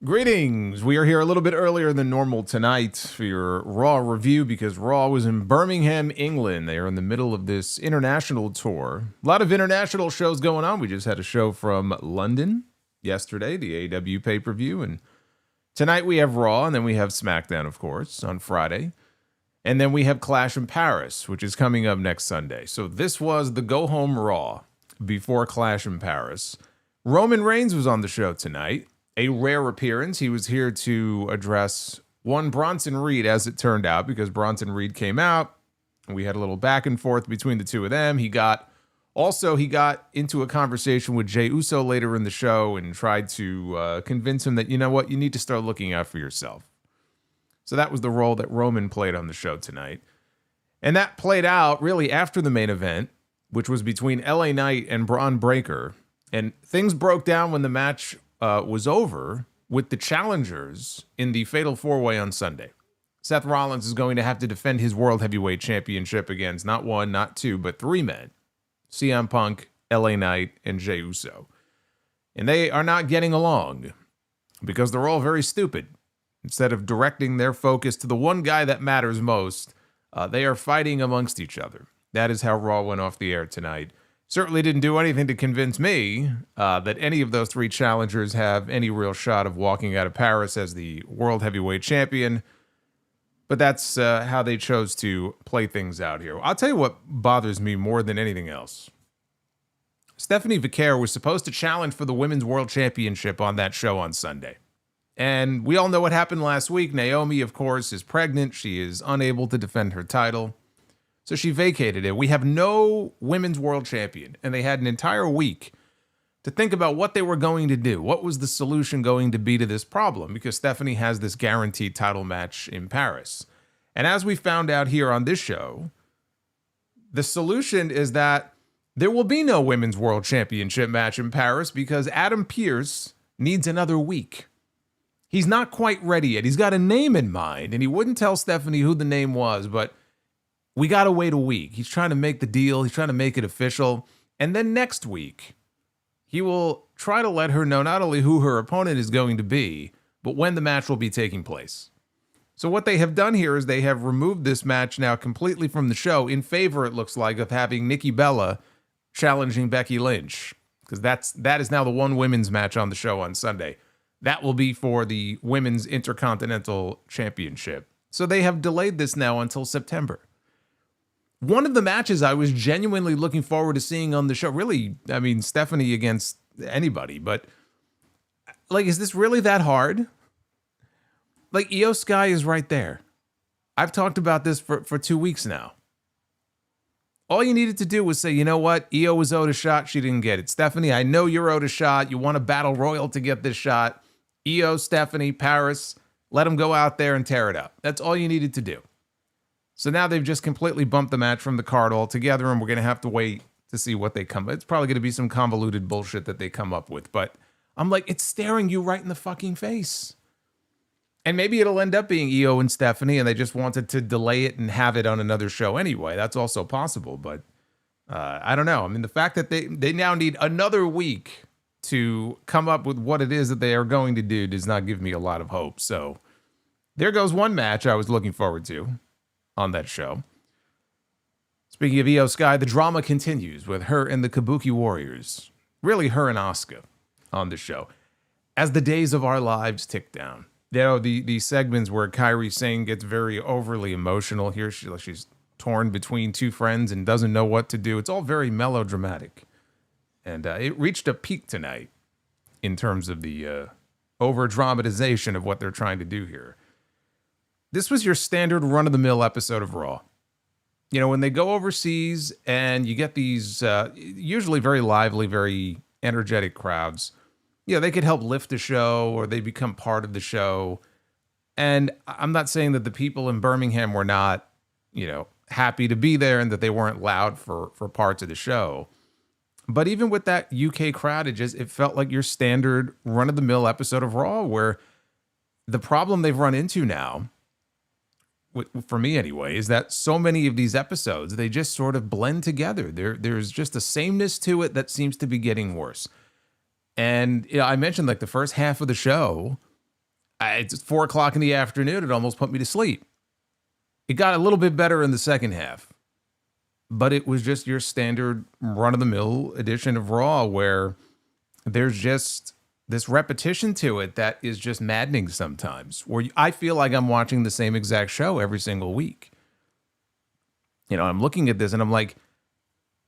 Greetings. We are here a little bit earlier than normal tonight for your Raw review because Raw was in Birmingham, England. They are in the middle of this international tour. A lot of international shows going on. We just had a show from London yesterday, the AEW pay-per-view, and tonight we have Raw, and then we have SmackDown, of course, on Friday. And then we have Clash in Paris, which is coming up next Sunday. So this was the go-home Raw before Clash in Paris. Roman Reigns was on the show tonight. A rare appearance. He was here to address one Bronson Reed, as it turned out, because Bronson Reed came out, and we had a little back and forth between the two of them. He got into a conversation with Jey Uso later in the show and tried to convince him that, you know what, you need to start looking out for yourself. So that was the role that Roman played on the show tonight. And that played out really after the main event, which was between LA Knight and Braun Breaker. And things broke down when the match was over with the challengers in the Fatal 4-Way on Sunday. Seth Rollins is going to have to defend his World Heavyweight Championship against not one, not two, but three men. CM Punk, LA Knight, and Jey Uso. And they are not getting along because they're all very stupid. Instead of directing their focus to the one guy that matters most, they are fighting amongst each other. That is how Raw went off the air tonight. Certainly didn't do anything to convince me that any of those three challengers have any real shot of walking out of Paris as the World Heavyweight Champion. But that's how they chose to play things out here. I'll tell you what bothers me more than anything else. Stephanie Vaquer was supposed to challenge for the Women's World Championship on that show on Sunday. And we all know what happened last week. Naomi, of course, is pregnant. She is unable to defend her title. So she vacated it. We have no women's world champion. And they had an entire week to think about what they were going to do. What was the solution going to be to this problem? Because Stephanie has this guaranteed title match in Paris. And as we found out here on this show, the solution is that there will be no women's world championship match in Paris because Adam Pearce needs another week. He's not quite ready yet. He's got a name in mind, and he wouldn't tell Stephanie who the name was, but we got to wait a week. He's trying to make the deal. He's trying to make it official. And then next week, he will try to let her know not only who her opponent is going to be, but when the match will be taking place. So what they have done here is they have removed this match now completely from the show in favor, it looks like, of having Nikki Bella challenging Becky Lynch. Because that is now the one women's match on the show on Sunday. That will be for the Women's Intercontinental Championship. So they have delayed this now until September. One of the matches I was genuinely looking forward to seeing on the show, really, I mean, Stephanie against anybody, but like, is this really that hard? Like, Io Sky is right there. I've talked about this for 2 weeks now. All you needed to do was say, you know what? Io was owed a shot. She didn't get it. Stephanie, I know you're owed a shot. You want a battle royal to get this shot. Io, Stephanie, Paris, let them go out there and tear it up. That's all you needed to do. So now they've just completely bumped the match from the card altogether, and we're going to have to wait to see what they come. It's probably going to be some convoluted bullshit that they come up with, but I'm like, it's staring you right in the fucking face. And maybe it'll end up being Io and Stephanie, and they just wanted to delay it and have it on another show anyway. That's also possible, but I don't know. I mean, the fact that they now need another week to come up with what it is that they are going to do does not give me a lot of hope. So there goes one match I was looking forward to on that show. Speaking of Io Sky, the drama continues with her and the Kabuki Warriors. Really, her and Asuka on the show. As the days of our lives tick down. You know, the segments where Kairi Sane gets very overly emotional here. She's torn between two friends and doesn't know what to do. It's all very melodramatic. And it reached a peak tonight in terms of the over-dramatization of what they're trying to do here. This was your standard run-of-the-mill episode of Raw. You know, when they go overseas and you get these usually very lively, very energetic crowds, you know, they could help lift the show or they become part of the show. And I'm not saying that the people in Birmingham were not, you know, happy to be there and that they weren't loud for parts of the show. But even with that UK crowd, it felt like your standard run-of-the-mill episode of Raw, where the problem they've run into now, for me anyway, is that so many of these episodes, they just sort of blend together. There's just a sameness to it that seems to be getting worse. And you know, I mentioned like the first half of the show It's 4 o'clock in the afternoon. It almost put me to sleep. It got a little bit better in the second half, but it was just your standard run-of-the-mill edition of Raw where there's just this repetition to it that is just maddening sometimes, where I feel like I'm watching the same exact show every single week. You know, I'm looking at this and I'm like,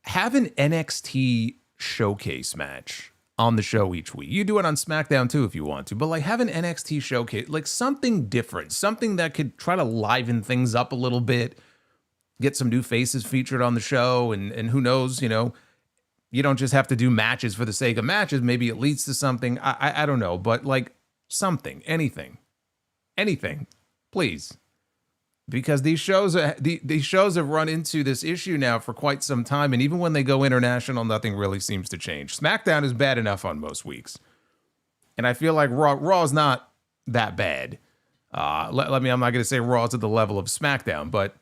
have an NXT showcase match on the show each week. You do it on SmackDown too if you want to, but like have an NXT showcase, like something different, something that could try to liven things up a little bit, get some new faces featured on the show, and who knows, you know, you don't just have to do matches for the sake of matches. Maybe it leads to something. I don't know, but like something, anything, please. Because these shows have run into this issue now for quite some time, and even when they go international, nothing really seems to change. SmackDown is bad enough on most weeks, and I feel like Raw is not that bad. I'm not going to say Raw is at the level of SmackDown, but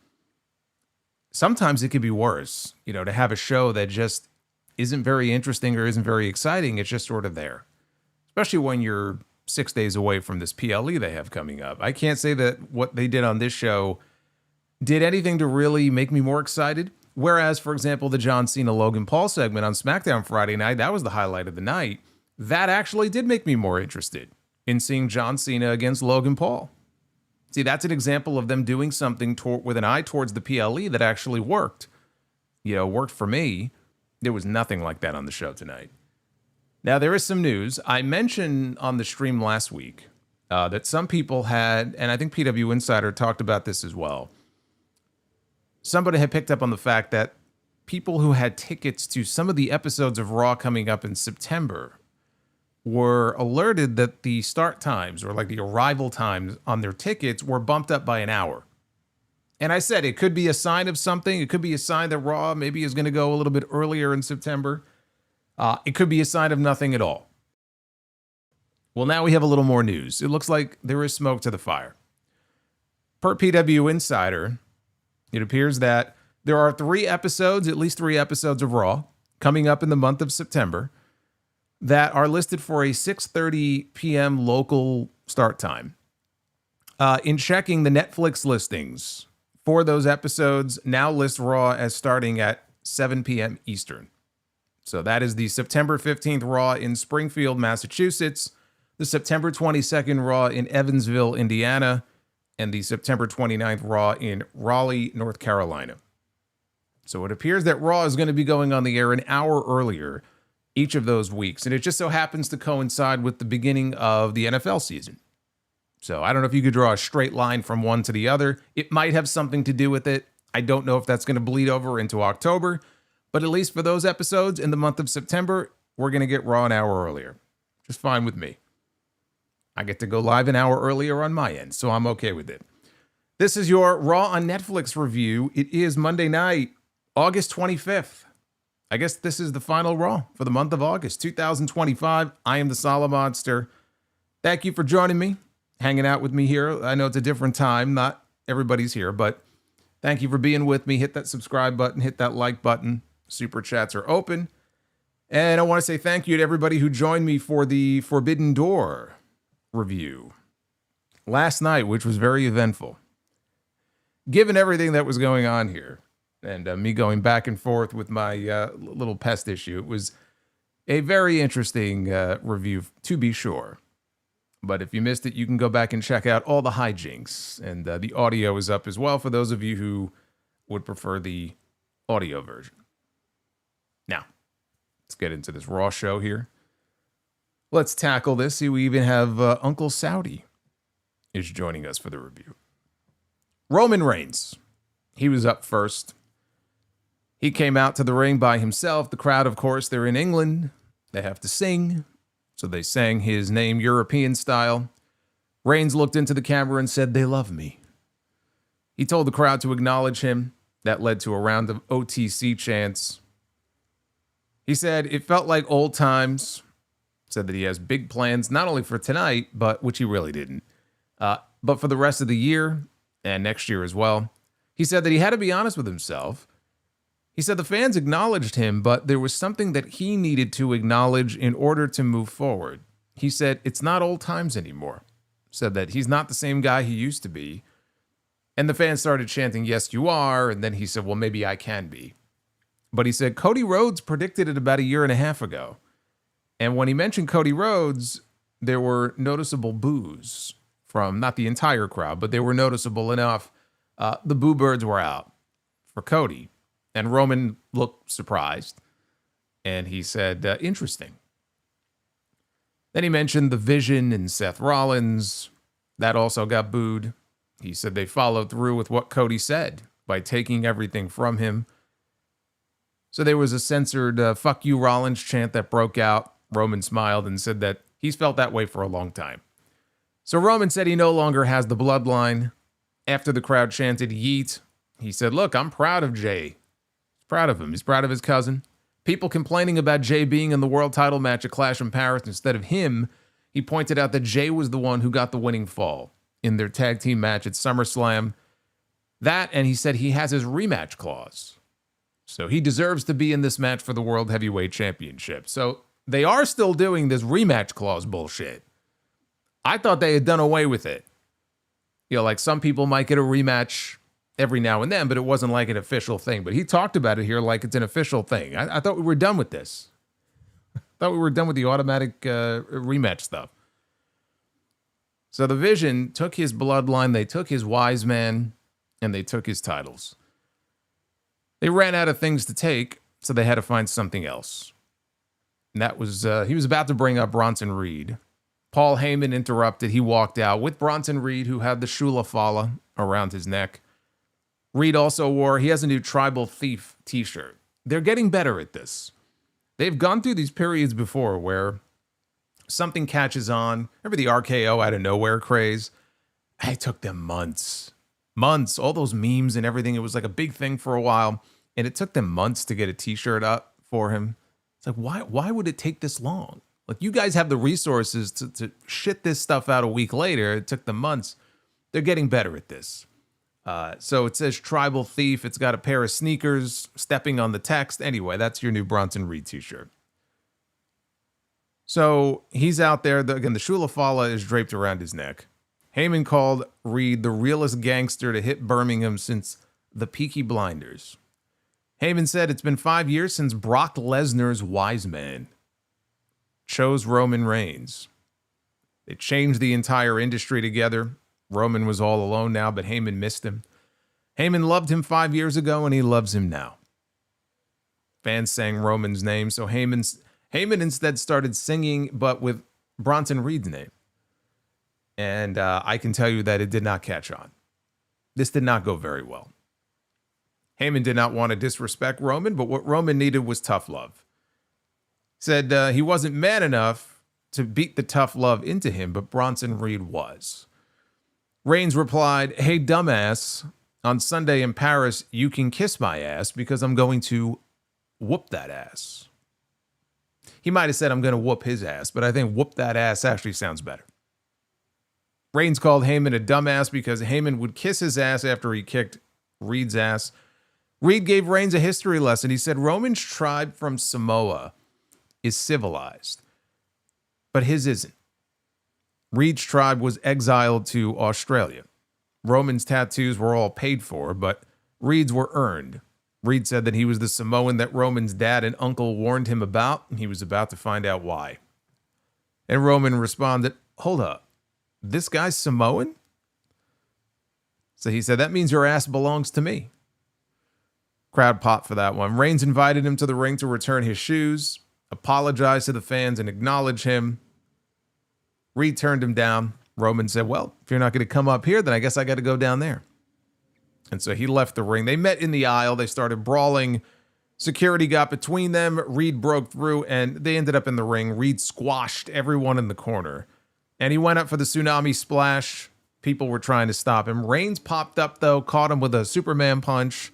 sometimes it could be worse. You know, to have a show that just isn't very interesting or isn't very exciting. It's just sort of there, especially when you're 6 days away from this PLE they have coming up. I can't say that what they did on this show did anything to really make me more excited. Whereas, for example, the John Cena Logan Paul segment on SmackDown Friday night, that was the highlight of the night. That actually did make me more interested in seeing John Cena against Logan Paul. See, that's an example of them doing something with an eye towards the PLE that actually worked. You know, worked for me. There was nothing like that on the show tonight. Now, there is some news. I mentioned on the stream last week that some people had, and I think PW Insider talked about this as well, somebody had picked up on the fact that people who had tickets to some of the episodes of Raw coming up in September were alerted that the start times, or like the arrival times on their tickets, were bumped up by an hour. And I said it could be a sign of something. It could be a sign that Raw maybe is going to go a little bit earlier in September. It could be a sign of nothing at all. Well, now we have a little more news. It looks like there is smoke to the fire. Per PW Insider, it appears that there are at least three episodes of Raw coming up in the month of September that are listed for a 6:30 p.m. local start time. In checking the Netflix listings for those episodes, now list Raw as starting at 7 p.m. Eastern. So that is the September 15th Raw in Springfield, Massachusetts, the September 22nd Raw in Evansville, Indiana, and the September 29th Raw in Raleigh, North Carolina. So it appears that Raw is going to be going on the air an hour earlier each of those weeks, and it just so happens to coincide with the beginning of the NFL season. So I don't know if you could draw a straight line from one to the other. It might have something to do with it. I don't know if that's going to bleed over into October, but at least for those episodes in the month of September, we're going to get Raw an hour earlier. Just fine with me. I get to go live an hour earlier on my end, so I'm okay with it. This is your Raw on Netflix review. It is Monday night, August 25th. I guess this is the final Raw for the month of August, 2025. I am the Solomonster. Thank you for joining me, hanging out with me here. I know it's a different time. Not everybody's here, but thank you for being with me. Hit that subscribe button, hit that like button. Super chats are open. And I want to say thank you to everybody who joined me for the Forbidden Door review last night, which was very eventful. Given everything that was going on here, and me going back and forth with my little pest issue, it was a very interesting review, to be sure. But if you missed it, you can go back and check out all the hijinks. And the audio is up as well for those of you who would prefer the audio version. Now, let's get into this Raw show here. Let's tackle this. See, we even have Uncle Saudi is joining us for the review. Roman Reigns. He was up first. He came out to the ring by himself. The crowd, of course, they're in England. They have to sing. So they sang his name European style. Reigns looked into the camera and said, "They love me." He told the crowd to acknowledge him. That led to a round of OTC chants. He said it felt like old times. Said that he has big plans, not only for tonight, but which he really didn't, but for the rest of the year and next year as well. He said that he had to be honest with himself. He said the fans acknowledged him, but there was something that he needed to acknowledge in order to move forward. He said, it's not old times anymore. said that he's not the same guy he used to be. And the fans started chanting, "Yes, you are." And then he said, "Well, maybe I can be." But he said Cody Rhodes predicted it about a year and a half ago. And when he mentioned Cody Rhodes, there were noticeable boos from not the entire crowd, but they were noticeable enough. The boo birds were out for Cody. And Roman looked surprised. And he said, interesting. Then he mentioned The Vision and Seth Rollins. That also got booed. He said they followed through with what Cody said by taking everything from him. So there was a censored "fuck you Rollins" chant that broke out. Roman smiled and said that he's felt that way for a long time. So Roman said he no longer has the bloodline. After the crowd chanted "yeet," he said, "Look, I'm proud of Jay. He's proud of him. He's proud of his cousin." People complaining about Jay being in the world title match at Clash in Paris instead of him, he pointed out that Jay was the one who got the winning fall in their tag team match at SummerSlam. That, and he said he has his rematch clause. So he deserves to be in this match for the World Heavyweight Championship. So they are still doing this rematch clause bullshit. I thought they had done away with it. You know, like some people might get a rematch every now and then, but it wasn't like an official thing. But he talked about it here like it's an official thing. I thought we were done with this. I thought we were done with the automatic rematch stuff. So the Vision took his bloodline, they took his wise man, and they took his titles. They ran out of things to take, so they had to find something else. And that was, he was about to bring up Bronson Reed. Paul Heyman interrupted. He walked out with Bronson Reed, who had the Shula Fala around his neck. Reed also he has a new Tribal Thief t-shirt. They're getting better at this. They've gone through these periods before where something catches on. Remember the RKO out of nowhere craze? It took them months. All those memes and everything. It was like a big thing for a while. And it took them months to get a t-shirt up for him. It's like, why would it take this long? Like, you guys have the resources to shit this stuff out a week later. It took them months. They're getting better at this. So it says Tribal Thief. It's got a pair of sneakers stepping on the text. Anyway, that's your new Bronson Reed t-shirt. So he's out there. Again, the Shula Fala is draped around his neck. Heyman called Reed the realest gangster to hit Birmingham since the Peaky Blinders. Heyman said it's been 5 years since Brock Lesnar's wise man chose Roman Reigns. They changed the entire industry together. Roman was all alone now, but Heyman missed him. Heyman loved him 5 years ago, and he loves him now. Fans sang Roman's name, so Heyman instead started singing, but with Bronson Reed's name. And I can tell you that it did not catch on. This did not go very well. Heyman did not want to disrespect Roman, but what Roman needed was tough love. Said he wasn't man enough to beat the tough love into him, but Bronson Reed was. Reigns replied, "Hey, dumbass, on Sunday in Paris, you can kiss my ass because I'm going to whoop that ass." He might have said, "I'm going to whoop his ass," but I think whoop that ass actually sounds better. Reigns called Heyman a dumbass because Heyman would kiss his ass after he kicked Reed's ass. Reed gave Reigns a history lesson. He said Roman's tribe from Samoa is civilized, but his isn't. Reed's tribe was exiled to Australia. Roman's tattoos were all paid for, but Reed's were earned. Reed said that he was the Samoan that Roman's dad and uncle warned him about, and he was about to find out why. And Roman responded, "Hold up, this guy's Samoan?" So he said, "That means your ass belongs to me." Crowd popped for that one. Reigns invited him to the ring to return his shoes, apologize to the fans, and acknowledge him. Reed turned him down. Roman said, "Well, if you're not going to come up here, then I guess I got to go down there." And so he left the ring. They met in the aisle. They started brawling. Security got between them. Reed broke through, and they ended up in the ring. Reed squashed everyone in the corner. And he went up for the tsunami splash. People were trying to stop him. Reigns popped up, though, caught him with a Superman punch.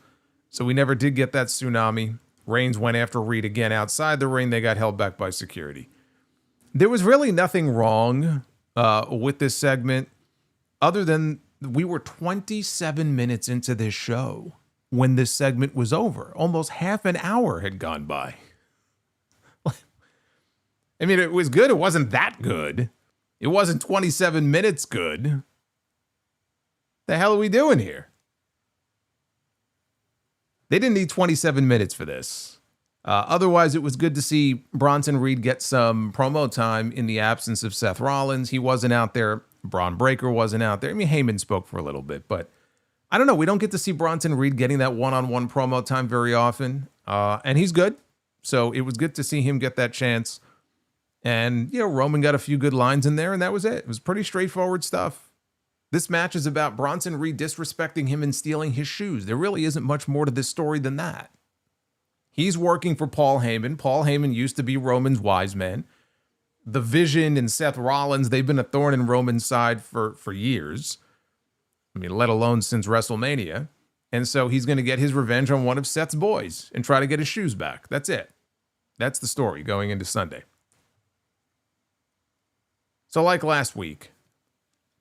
So we never did get that tsunami. Reigns went after Reed again outside the ring. They got held back by security. There was really nothing wrong with this segment other than we were 27 minutes into this show when this segment was over. Almost half an hour had gone by. I mean, it was good. It wasn't that good. It wasn't 27 minutes good. The hell are we doing here? They didn't need 27 minutes for this. Otherwise, it was good to see Bronson Reed get some promo time in the absence of Seth Rollins. He wasn't out there. Braun Breaker wasn't out there. I mean, Heyman spoke for a little bit, but I don't know. We don't get to see Bronson Reed getting that one-on-one promo time very often, and he's good. So it was good to see him get that chance. And, Roman got a few good lines in there, and that was it. It was pretty straightforward stuff. This match is about Bronson Reed disrespecting him and stealing his shoes. There really isn't much more to this story than that. He's working for Paul Heyman. Paul Heyman used to be Roman's wise man. The Vision and Seth Rollins, they've been a thorn in Roman's side for years. I mean, let alone since WrestleMania. And so he's going to get his revenge on one of Seth's boys and try to get his shoes back. That's it. That's the story going into Sunday. So like last week,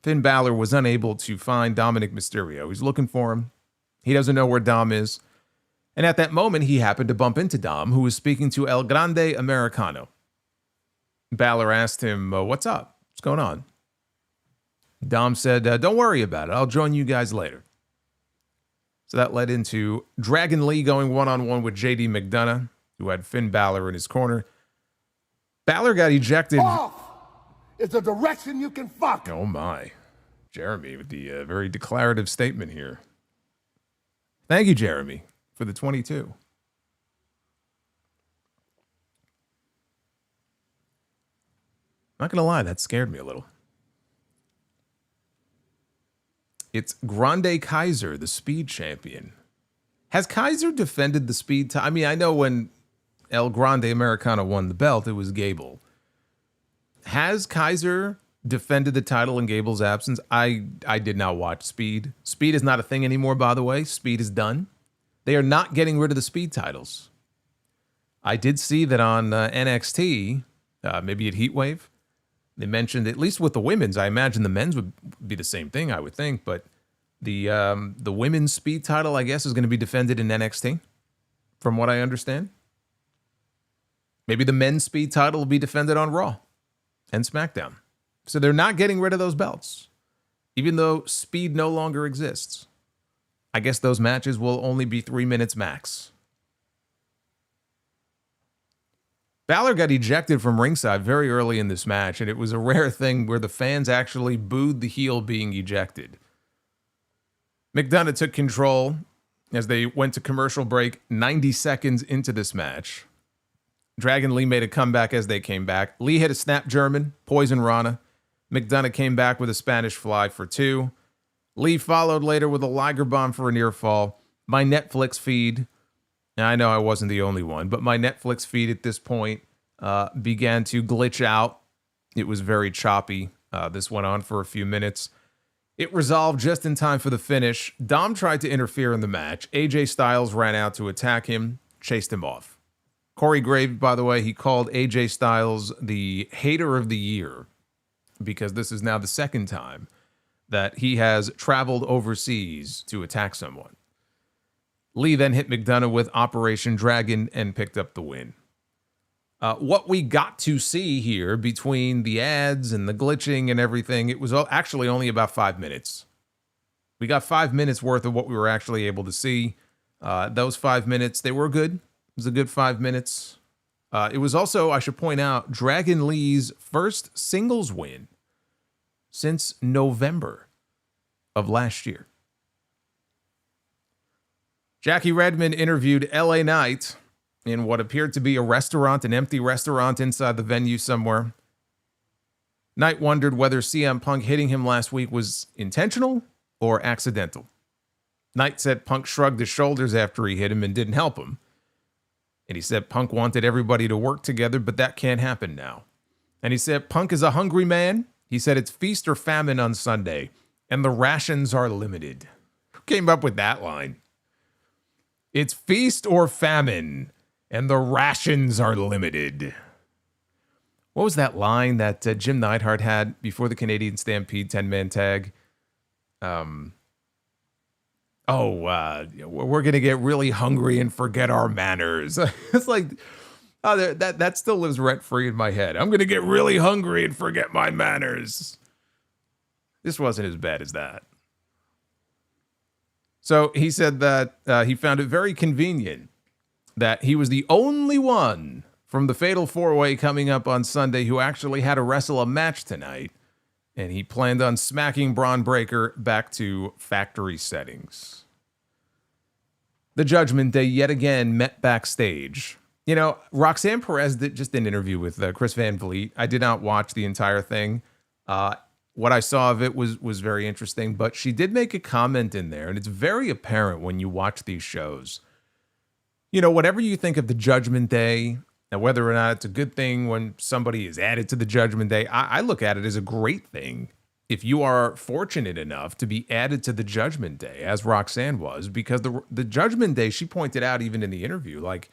Finn Balor was unable to find Dominic Mysterio. He's looking for him. He doesn't know where Dom is. And at that moment, he happened to bump into Dom, who was speaking to El Grande Americano. Balor asked him, what's up? What's going on? Dom said, don't worry about it. I'll join you guys later. So that led into Dragon Lee going one-on-one with JD McDonagh, who had Finn Balor in his corner. Balor got ejected. Off is a direction you can fuck. Oh, my. Jeremy with the very declarative statement here. Thank you, Jeremy, for the 22. Not going to lie, that scared me a little. It's Grande Kaiser, the speed champion. Has Kaiser defended the speed title? I mean, I know when El Grande Americano won the belt, it was Gable. Has Kaiser defended the title in Gable's absence? I did not watch Speed. Speed is not a thing anymore, by the way. Speed is done. They are not getting rid of the speed titles. I did see that on NXT, maybe at Heatwave, they mentioned, at least with the women's, I imagine the men's would be the same thing, I would think, but the women's speed title, I guess, is going to be defended in NXT, from what I understand. Maybe the men's speed title will be defended on Raw and SmackDown. So they're not getting rid of those belts, even though speed no longer exists. I guess those matches will only be 3 minutes max. Balor got ejected from ringside very early in this match, and it was a rare thing where the fans actually booed the heel being ejected. McDonagh took control as they went to commercial break 90 seconds into this match. Dragon Lee made a comeback as they came back. Lee hit a snap German, Poison Rana. McDonagh came back with a Spanish fly for 2. Lee followed later with a Liger bomb for a near fall. My Netflix feed, and I know I wasn't the only one, but my Netflix feed at this point began to glitch out. It was very choppy. This went on for a few minutes. It resolved just in time for the finish. Dom tried to interfere in the match. AJ Styles ran out to attack him, chased him off. Corey Graves, by the way, he called AJ Styles the hater of the year because this is now the second time that he has traveled overseas to attack someone. Lee then hit McDonagh with Operation Dragon and picked up the win. What we got to see here between the ads and the glitching and everything, it was actually only about 5 minutes. We got 5 minutes worth of what we were actually able to see. Those 5 minutes, they were good. It was a good 5 minutes. It was also, I should point out, Dragon Lee's first singles win since November of last year. Jackie Redmond interviewed LA Knight in what appeared to be a restaurant, an empty restaurant inside the venue somewhere. Knight wondered whether CM Punk hitting him last week was intentional or accidental. Knight said Punk shrugged his shoulders after he hit him and didn't help him. And he said Punk wanted everybody to work together, but that can't happen now. And he said Punk is a hungry man. He said it's feast or famine on Sunday, and the rations are limited. Who came up with that line? It's feast or famine, and the rations are limited. What was that line that Jim Neidhart had before the Canadian Stampede 10-man tag? We're going to get really hungry and forget our manners. It's like, Oh, that still lives rent-free in my head. I'm going to get really hungry and forget my manners. This wasn't as bad as that. So he said that he found it very convenient that he was the only one from the Fatal 4-Way coming up on Sunday who actually had to wrestle a match tonight. And he planned on smacking Braun Breaker back to factory settings. The Judgment Day yet again met backstage. You know, Roxanne Perez just did an interview with Chris Van Vliet. I did not watch the entire thing. What I saw of it was very interesting, but she did make a comment in there, and it's very apparent when you watch these shows. You know, whatever you think of the Judgment Day, and whether or not it's a good thing when somebody is added to the Judgment Day, I look at it as a great thing if you are fortunate enough to be added to the Judgment Day, as Roxanne was, because the Judgment Day, she pointed out even in the interview, like,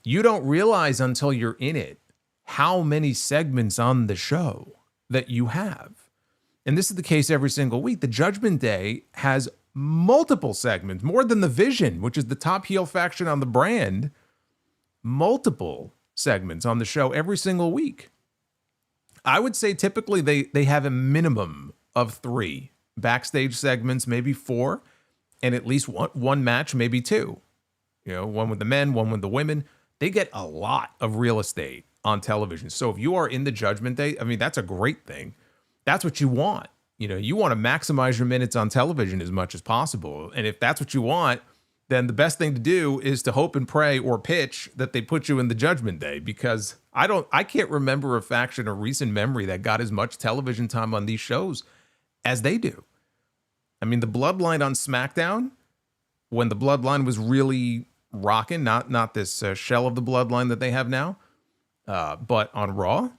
you don't realize until you're in it how many segments on the show that you have. And this is the case every single week. The Judgment Day has multiple segments, more than the Vision, which is the top heel faction on the brand. Multiple segments on the show every single week. I would say typically they have a minimum of 3 backstage segments, maybe 4, and at least one match, maybe 2. You know, one with the men, one with the women. They get a lot of real estate on television. So if you are in the Judgment Day, I mean, that's a great thing. That's what you want. You know, you want to maximize your minutes on television as much as possible. And if that's what you want, then the best thing to do is to hope and pray or pitch that they put you in the Judgment Day, because I can't remember a faction or recent memory that got as much television time on these shows as they do. I mean, the Bloodline on SmackDown, when the Bloodline was really rocking, not this shell of the Bloodline that they have now, but on Raw,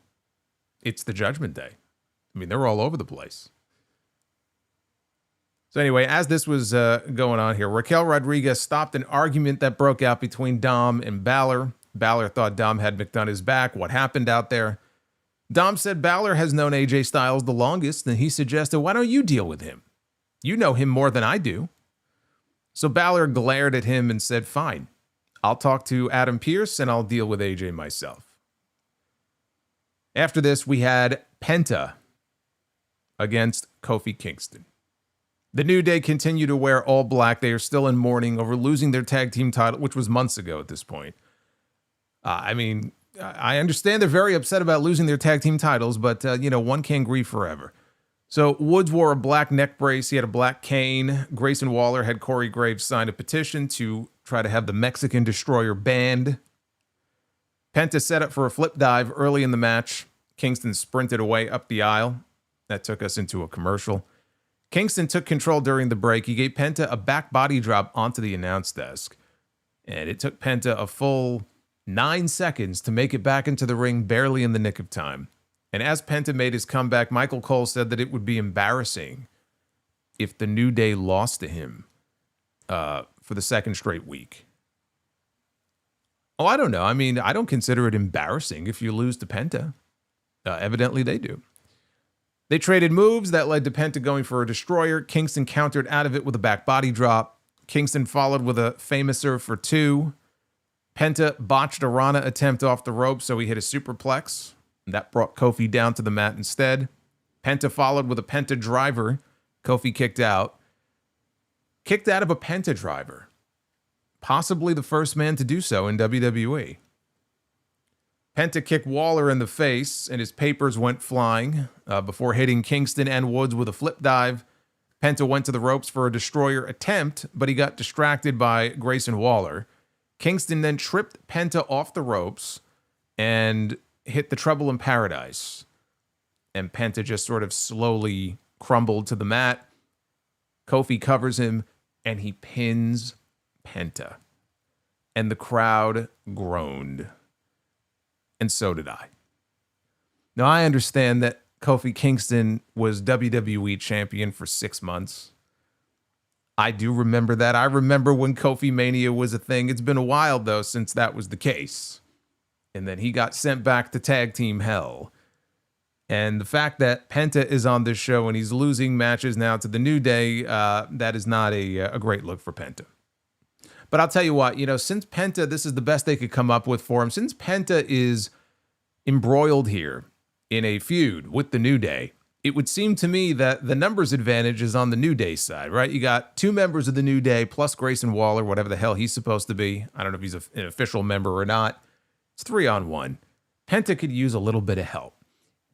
it's the Judgment Day. I mean, they're all over the place. So anyway, as this was going on here, Raquel Rodriguez stopped an argument that broke out between Dom and Balor. Balor thought Dom had McDonagh's back. What happened out there? Dom said Balor has known AJ Styles the longest, and he suggested, why don't you deal with him? You know him more than I do. So Balor glared at him and said, fine, I'll talk to Adam Pearce and I'll deal with AJ myself. After this, we had Penta against Kofi Kingston. The New Day continue to wear all black. They are still in mourning over losing their tag team title, which was months ago at this point. I mean, I understand they're very upset about losing their tag team titles, but, one can't grieve forever. So Woods wore a black neck brace. He had a black cane. Grayson Waller had Corey Graves sign a petition to try to have the Mexican Destroyer banned. Penta set up for a flip dive early in the match. Kingston sprinted away up the aisle. That took us into a commercial. Kingston took control during the break. He gave Penta a back body drop onto the announce desk. And it took Penta a full 9 seconds to make it back into the ring, barely in the nick of time. And as Penta made his comeback, Michael Cole said that it would be embarrassing if the New Day lost to him for the second straight week. Oh, I don't know. I mean, I don't consider it embarrassing if you lose to Penta. Evidently, they do. They traded moves that led to Penta going for a destroyer. Kingston countered out of it with a back body drop. Kingston followed with a famouser for 2. Penta botched a Rana attempt off the rope, so he hit a superplex. That brought Kofi down to the mat instead. Penta followed with a Penta driver. Kofi kicked out. Kicked out of a Penta driver. Possibly the first man to do so in WWE. Penta kicked Waller in the face, and his papers went flying before hitting Kingston and Woods with a flip dive. Penta went to the ropes for a destroyer attempt, but he got distracted by Grayson Waller. Kingston then tripped Penta off the ropes and hit the Trouble in Paradise. And Penta just sort of slowly crumbled to the mat. Kofi covers him, and he pins Penta. And the crowd groaned. And so did I. Now, I understand that Kofi Kingston was WWE champion for 6 months. I do remember that. I remember when Kofi Mania was a thing. It's been a while, though, since that was the case. And then he got sent back to tag team hell. And the fact that Penta is on this show and he's losing matches now to the New Day, that is not a great look for Penta. But I'll tell you what, since Penta, this is the best they could come up with for him. Since Penta is embroiled here in a feud with the New Day, it would seem to me that the numbers advantage is on the New Day side, right? You got 2 members of the New Day plus Grayson Waller, whatever the hell he's supposed to be. I don't know if he's an official member or not. It's 3-on-1. Penta could use a little bit of help.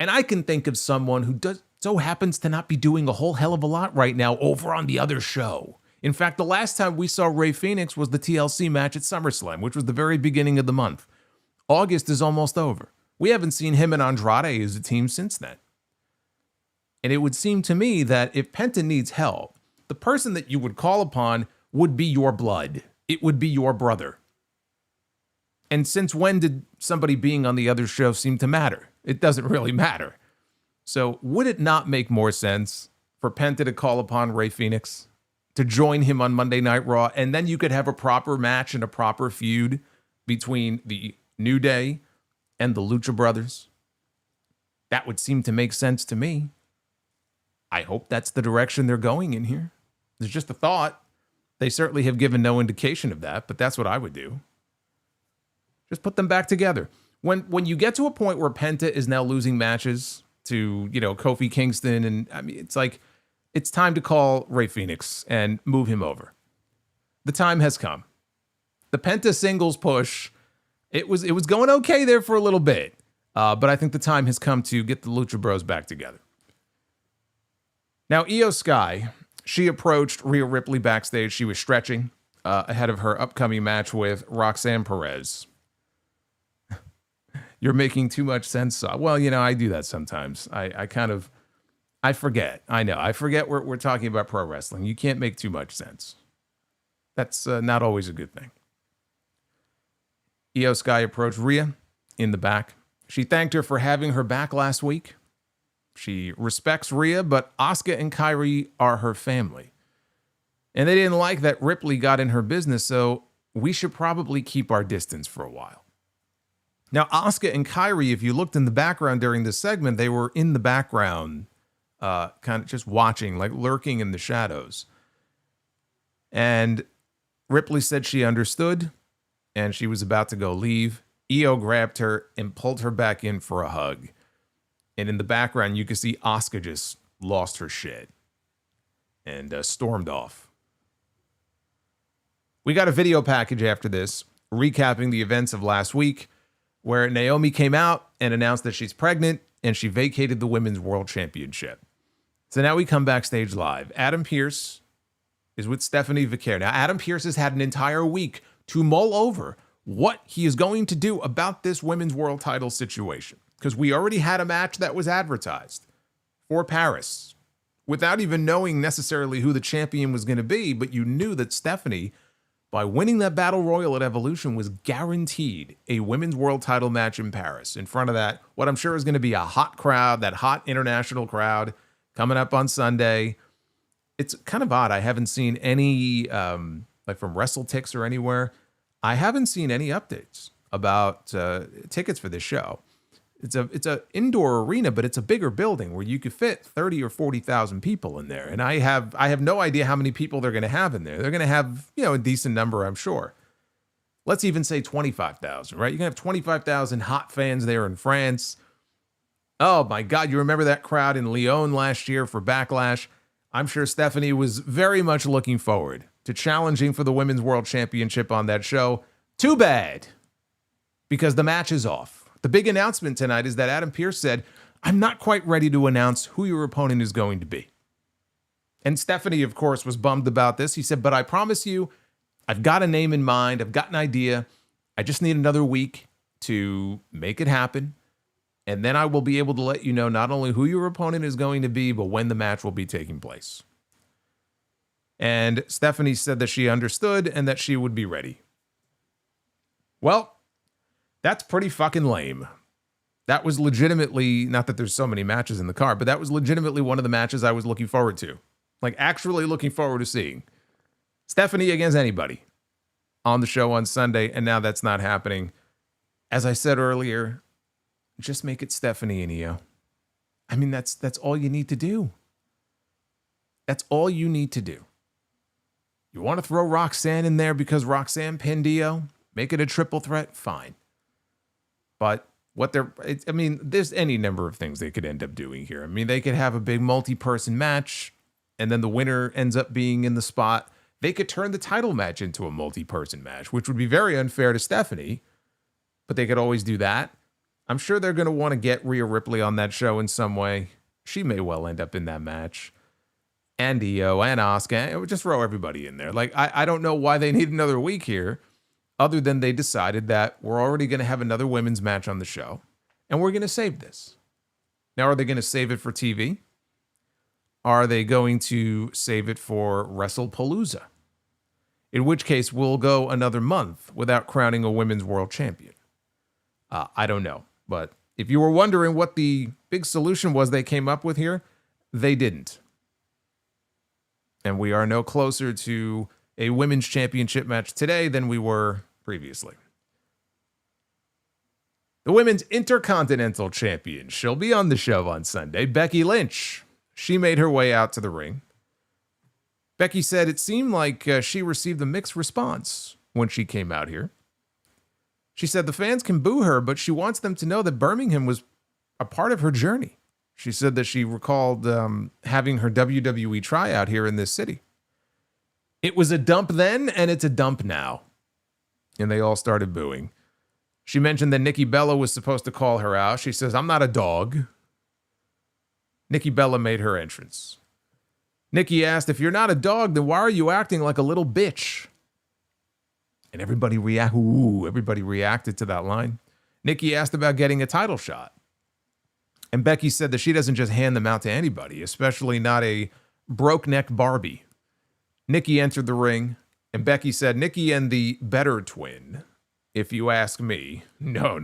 And I can think of someone who so happens to not be doing a whole hell of a lot right now over on the other show. In fact, the last time we saw Rey Fenix was the TLC match at SummerSlam, which was the very beginning of the month. August is almost over. We haven't seen him and Andrade as a team since then. And it would seem to me that if Penta needs help, the person that you would call upon would be your blood. It would be your brother. And since when did somebody being on the other show seem to matter? It doesn't really matter. So would it not make more sense for Penta to call upon Rey Fenix, to join him on Monday Night Raw, and then you could have a proper match and a proper feud between the New Day and the Lucha Brothers? That would seem to make sense to me. I hope that's the direction they're going in here. It's just a thought. They certainly have given no indication of that, but that's what I would do. Just put them back together. When you get to a point where Penta is now losing matches to, Kofi Kingston, and I mean, it's like, it's time to call Rey Fenix and move him over. The time has come. The Penta singles push, it was going okay there for a little bit, but I think the time has come to get the Lucha Bros back together. Now, Io Sky, she approached Rhea Ripley backstage. She was stretching ahead of her upcoming match with Roxanne Perez. You're making too much sense. Well, I do that sometimes. I forget. I know. I forget we're talking about pro wrestling. You can't make too much sense. That's not always a good thing. Io Sky approached Rhea in the back. She thanked her for having her back last week. She respects Rhea, but Asuka and Kairi are her family. And they didn't like that Ripley got in her business, so we should probably keep our distance for a while. Now, Asuka and Kairi, if you looked in the background during this segment, they were in the background, kind of just watching, like lurking in the shadows. And Ripley said she understood, and she was about to go leave. Io grabbed her and pulled her back in for a hug. And in the background, you can see Asuka just lost her shit and stormed off. We got a video package after this, recapping the events of last week, where Naomi came out and announced that she's pregnant and she vacated the Women's World Championship. So now we come backstage live. Adam Pearce is with Stephanie Vaquer. Now, Adam Pearce has had an entire week to mull over what he is going to do about this Women's World title situation. Because we already had a match that was advertised for Paris without even knowing necessarily who the champion was going to be. But you knew that Stephanie, by winning that Battle Royal at Evolution, was guaranteed a Women's World title match in Paris in front of that, what I'm sure is going to be a hot crowd, that hot international crowd coming up on Sunday. It's kind of odd. I haven't seen any, like from WrestleTix or anywhere, I haven't seen any updates about tickets for this show. It's a indoor arena, but it's a bigger building where you could fit 30 or 40,000 people in there. And I have no idea how many people they're going to have in there. They're going to have, a decent number, I'm sure. Let's even say 25,000, right? You're going to have 25,000 hot fans there in France. Oh my God, you remember that crowd in Lyon last year for Backlash? I'm sure Stephanie was very much looking forward to challenging for the Women's World Championship on that show. Too bad, because the match is off. The big announcement tonight is that Adam Pearce said, I'm not quite ready to announce who your opponent is going to be. And Stephanie, of course, was bummed about this. He said, but I promise you, I've got a name in mind. I've got an idea. I just need another week to make it happen. And then I will be able to let you know not only who your opponent is going to be, but when the match will be taking place. And Stephanie said that she understood and that she would be ready. Well, that's pretty fucking lame. That was legitimately, not that there's so many matches in the card, but that was legitimately one of the matches I was looking forward to. Like, actually looking forward to seeing Stephanie against anybody on the show on Sunday, and now that's not happening. As I said earlier, just make it Stephanie and Io. I mean, that's all you need to do. That's all you need to do. You want to throw Roxanne in there because Roxanne pinned Io? Make it a triple threat? Fine. But there's any number of things they could end up doing here. I mean, they could have a big multi-person match, and then the winner ends up being in the spot. They could turn the title match into a multi-person match, which would be very unfair to Stephanie, but they could always do that. I'm sure they're going to want to get Rhea Ripley on that show in some way. She may well end up in that match. And Io and Asuka. It would just throw everybody in there. Like, I don't know why they need another week here, other than they decided that we're already going to have another women's match on the show, and we're going to save this. Now, are they going to save it for TV? Are they going to save it for WrestlePalooza? In which case, we'll go another month without crowning a women's world champion. I don't know. But if you were wondering what the big solution was they came up with here, they didn't. And we are no closer to a women's championship match today than we were previously. The women's intercontinental champion, she'll be on the show on Sunday, Becky Lynch. She made her way out to the ring. Becky said it seemed like she received a mixed response when she came out here. She said the fans can boo her, but she wants them to know that Birmingham was a part of her journey. She said that she recalled having her WWE tryout here in this city. It was a dump then, and it's a dump now. And they all started booing. She mentioned that Nikki Bella was supposed to call her out. She says, I'm not a dog. Nikki Bella made her entrance. Nikki asked, if you're not a dog, then why are you acting like a little bitch? And everybody reacted to that line. Nikki asked about getting a title shot. And Becky said that she doesn't just hand them out to anybody, especially not a broke-neck Barbie. Nikki entered the ring, and Becky said, Nikki and the better twin, if you ask me. No.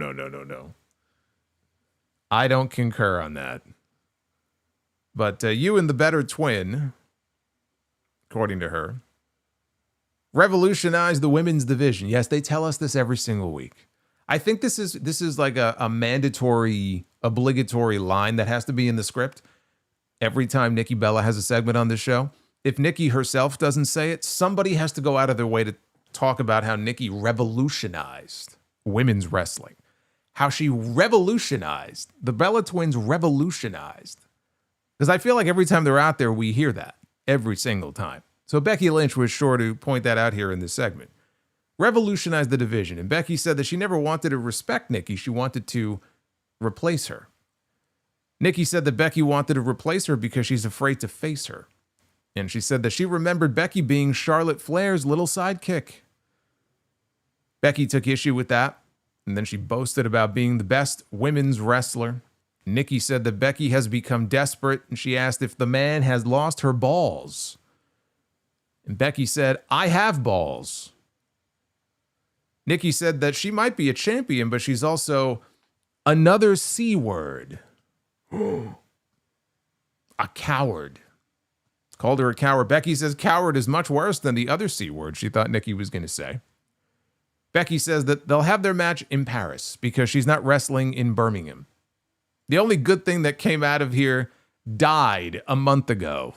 I don't concur on that. But you and the better twin, according to her, revolutionized the women's division. Yes, they tell us this every single week. I think this is like a mandatory, obligatory line that has to be in the script every time Nikki Bella has a segment on this show. If Nikki herself doesn't say it, somebody has to go out of their way to talk about how Nikki revolutionized women's wrestling. How she revolutionized, the Bella twins revolutionized. Because I feel like every time they're out there, we hear that every single time. So Becky Lynch was sure to point that out here in this segment. Revolutionized the division. And Becky said that she never wanted to respect Nikki. She wanted to replace her. Nikki said that Becky wanted to replace her because she's afraid to face her. And she said that she remembered Becky being Charlotte Flair's little sidekick. Becky took issue with that. And then she boasted about being the best women's wrestler. Nikki said that Becky has become desperate. And she asked if the man has lost her balls. And Becky said, I have balls. Nikki said that she might be a champion, but she's also another C word. A coward. Called her a coward. Becky says coward is much worse than the other C word she thought Nikki was going to say. Becky says that they'll have their match in Paris because she's not wrestling in Birmingham. The only good thing that came out of here died a month ago.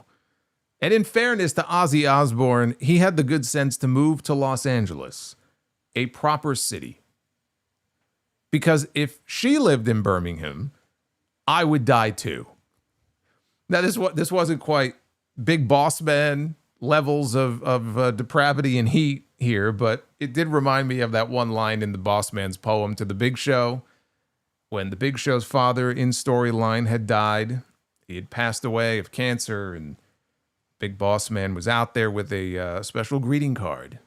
And in fairness to Ozzy Osbourne, he had the good sense to move to Los Angeles, a proper city. Because if she lived in Birmingham, I would die too. Now, this wasn't quite Big Boss Man levels of depravity and heat here, but it did remind me of that one line in the Boss Man's poem to the Big Show, when the Big Show's father in storyline had died. He had passed away of cancer, and Big Boss Man was out there with a special greeting card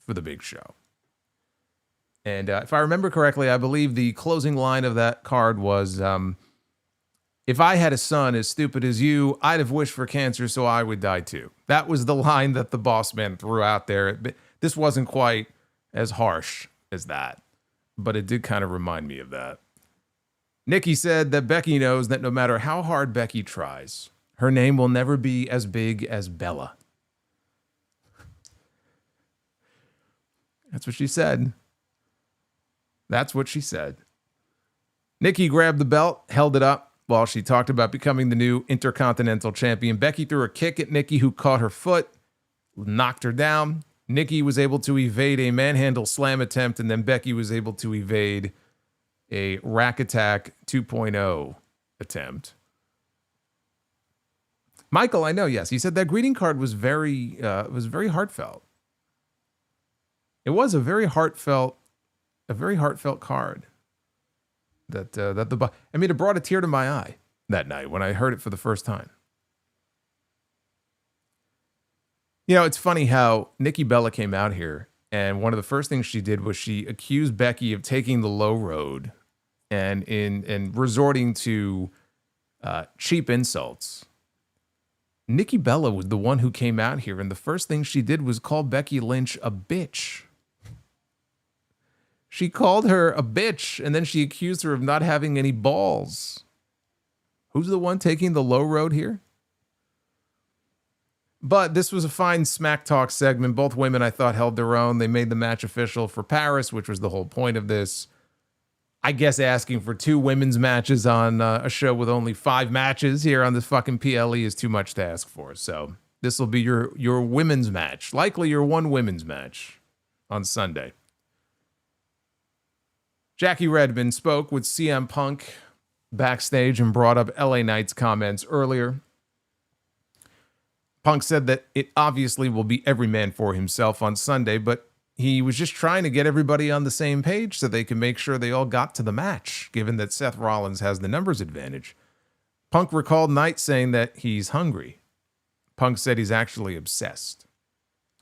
for the Big Show. And if I remember correctly, I believe the closing line of that card was, if I had a son as stupid as you, I'd have wished for cancer so I would die too. That was the line that the Boss Man threw out there. This wasn't quite as harsh as that, but it did kind of remind me of that. Nikki said that Becky knows that no matter how hard Becky tries, her name will never be as big as Bella. That's what she said. That's what she said. Nikki grabbed the belt, held it up while she talked about becoming the new Intercontinental Champion. Becky threw a kick at Nikki, who caught her foot. knocked her down. Nikki was able to evade a manhandle slam attempt, and then Becky was able to evade a rack attack 2.0 attempt. Michael, I know, yes, he said that greeting card was very heartfelt. It was a very heartfelt card. It brought a tear to my eye that night when I heard it for the first time. You know, it's funny how Nikki Bella came out here, and one of the first things she did was she accused Becky of taking the low road and resorting to cheap insults. Nikki Bella was the one who came out here, and the first thing she did was call Becky Lynch a bitch. She called her a bitch, and then she accused her of not having any balls. Who's the one taking the low road here? But this was a fine smack talk segment. Both women, I thought, held their own. They made the match official for Paris, which was the whole point of this. I guess asking for 2 women's matches on a show with only 5 matches here on this fucking PLE is too much to ask for. So this will be your women's match. Likely your one women's match on Sunday. Jackie Redmond spoke with CM Punk backstage and brought up LA Knight's comments earlier. Punk said that it obviously will be every man for himself on Sunday, but he was just trying to get everybody on the same page so they can make sure they all got to the match, given that Seth Rollins has the numbers advantage. Punk recalled Knight saying that he's hungry. Punk said he's actually obsessed.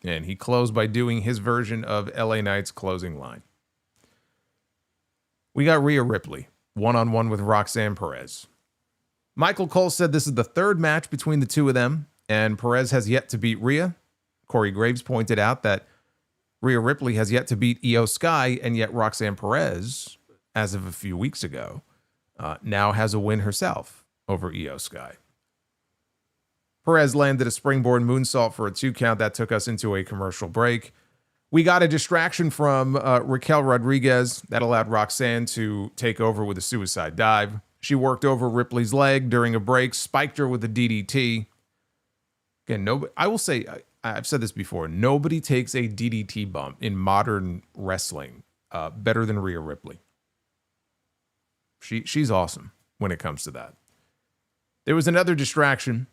And he closed by doing his version of LA Knight's closing line. We got Rhea Ripley, one-on-one with Roxanne Perez. Michael Cole said this is the 3rd match between the 2 of them, and Perez has yet to beat Rhea. Corey Graves pointed out that Rhea Ripley has yet to beat Io Sky, and yet Roxanne Perez, as of a few weeks ago, now has a win herself over Io Sky. Perez landed a springboard moonsault for a 2 count that took us into a commercial break. We got a distraction from Raquel Rodriguez that allowed Roxanne to take over with a suicide dive. She worked over Ripley's leg during a break, spiked her with a DDT. Again, I will say, I've said this before, nobody takes a DDT bump in modern wrestling better than Rhea Ripley. She's awesome when it comes to that. There was another distraction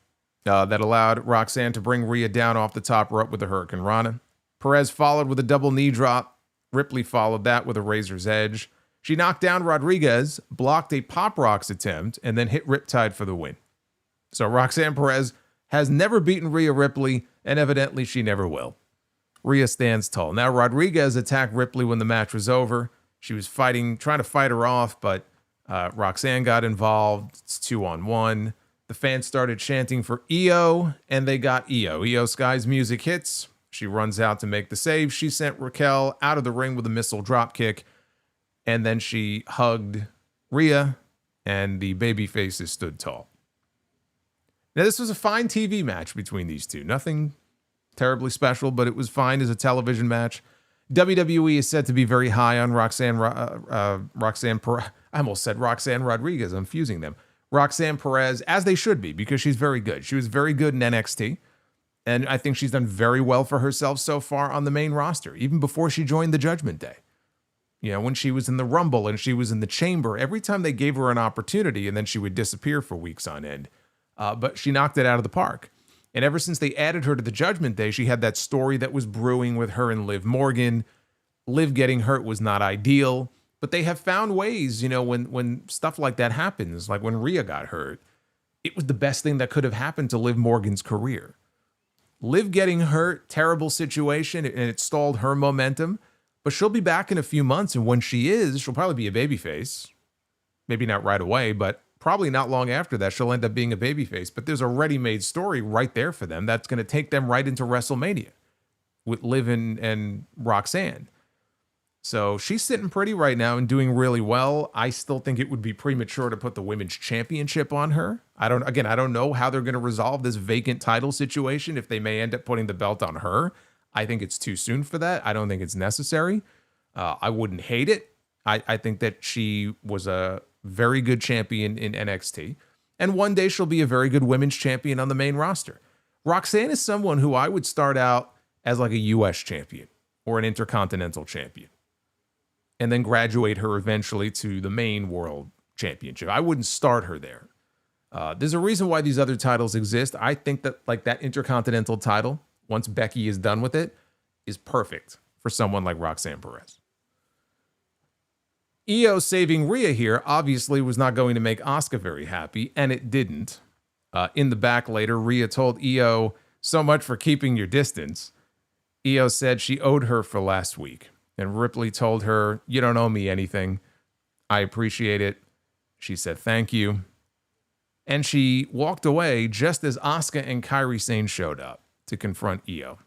that allowed Roxanne to bring Rhea down off the top rope with a Hurricane Rana. Perez followed with a double knee drop. Ripley followed that with a Razor's Edge. She knocked down Rodriguez, blocked a Pop Rocks attempt, and then hit Riptide for the win. So Roxanne Perez has never beaten Rhea Ripley, and evidently she never will. Rhea stands tall. Now, Rodriguez attacked Ripley when the match was over. She was trying to fight her off, but Roxanne got involved. It's 2-on-1. The fans started chanting for Io, and they got Io. Io Sky's music hits. She runs out to make the save. She sent Raquel out of the ring with a missile dropkick, and then she hugged Rhea, and the baby faces stood tall. Now, this was a fine TV match between these two. Nothing terribly special, but it was fine as a television match. WWE is said to be very high on Roxanne Perez. I almost said Roxanne Rodriguez. I'm fusing them. Roxanne Perez, as they should be, because she's very good. She was very good in NXT, and I think she's done very well for herself so far on the main roster, even before she joined the Judgment Day. You know, when she was in the Rumble and she was in the Chamber, every time they gave her an opportunity, and then she would disappear for weeks on end. But she knocked it out of the park. And ever since they added her to the Judgment Day, she had that story that was brewing with her and Liv Morgan. Liv getting hurt was not ideal, but they have found ways, you know, when stuff like that happens, like when Rhea got hurt, it was the best thing that could have happened to Liv Morgan's career. Liv getting hurt, terrible situation, and it stalled her momentum, but she'll be back in a few months, and when she is, she'll probably be a babyface. Maybe not right away, but probably not long after that, she'll end up being a babyface. But there's a ready-made story right there for them that's going to take them right into WrestleMania with Liv and Roxanne. So she's sitting pretty right now and doing really well. I still think it would be premature to put the Women's Championship on her. I don't know how they're going to resolve this vacant title situation, if they may end up putting the belt on her. I think it's too soon for that. I don't think it's necessary. I wouldn't hate it. I think that she was a very good champion in NXT. And one day she'll be a very good women's champion on the main roster. Roxanne is someone who I would start out as like a U.S. champion or an intercontinental champion, and then graduate her eventually to the main world championship. I wouldn't start her there. There's a reason why these other titles exist. I think that like that intercontinental title, once Becky is done with it, is perfect for someone like Roxanne Perez. Io saving Rhea here obviously was not going to make Asuka very happy, and it didn't. In the back later, Rhea told Io, "So much for keeping your distance." Io said she owed her for last week, and Ripley told her, "You don't owe me anything. I appreciate it." She said, "Thank you." And she walked away just as Asuka and Kairi Sane showed up to confront Io.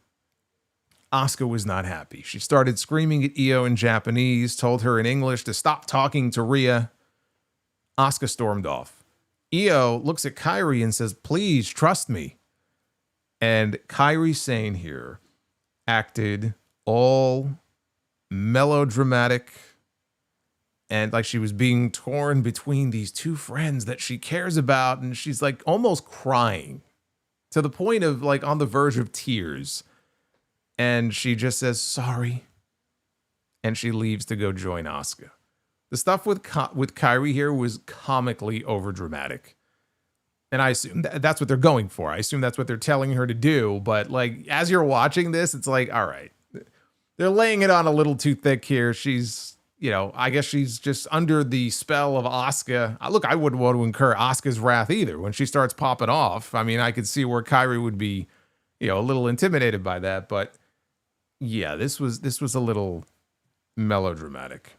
Asuka was not happy. She started screaming at Io in Japanese, told her in English to stop talking to Rhea. Asuka stormed off. Io looks at Kairi and says, "Please trust me." And Kairi Sane here acted all melodramatic and like she was being torn between these two friends that she cares about. And she's like almost crying to the point of like on the verge of tears. And she just says, "Sorry." And she leaves to go join Asuka. The stuff with Kairi here was comically overdramatic. And I assume that's what they're going for. I assume that's what they're telling her to do. But like, as you're watching this, it's like, all right, they're laying it on a little too thick here. She's, I guess she's just under the spell of Asuka. Look, I wouldn't want to incur Asuka's wrath either. When she starts popping off, I mean, I could see where Kairi would be, a little intimidated by that. But yeah, this was a little melodramatic.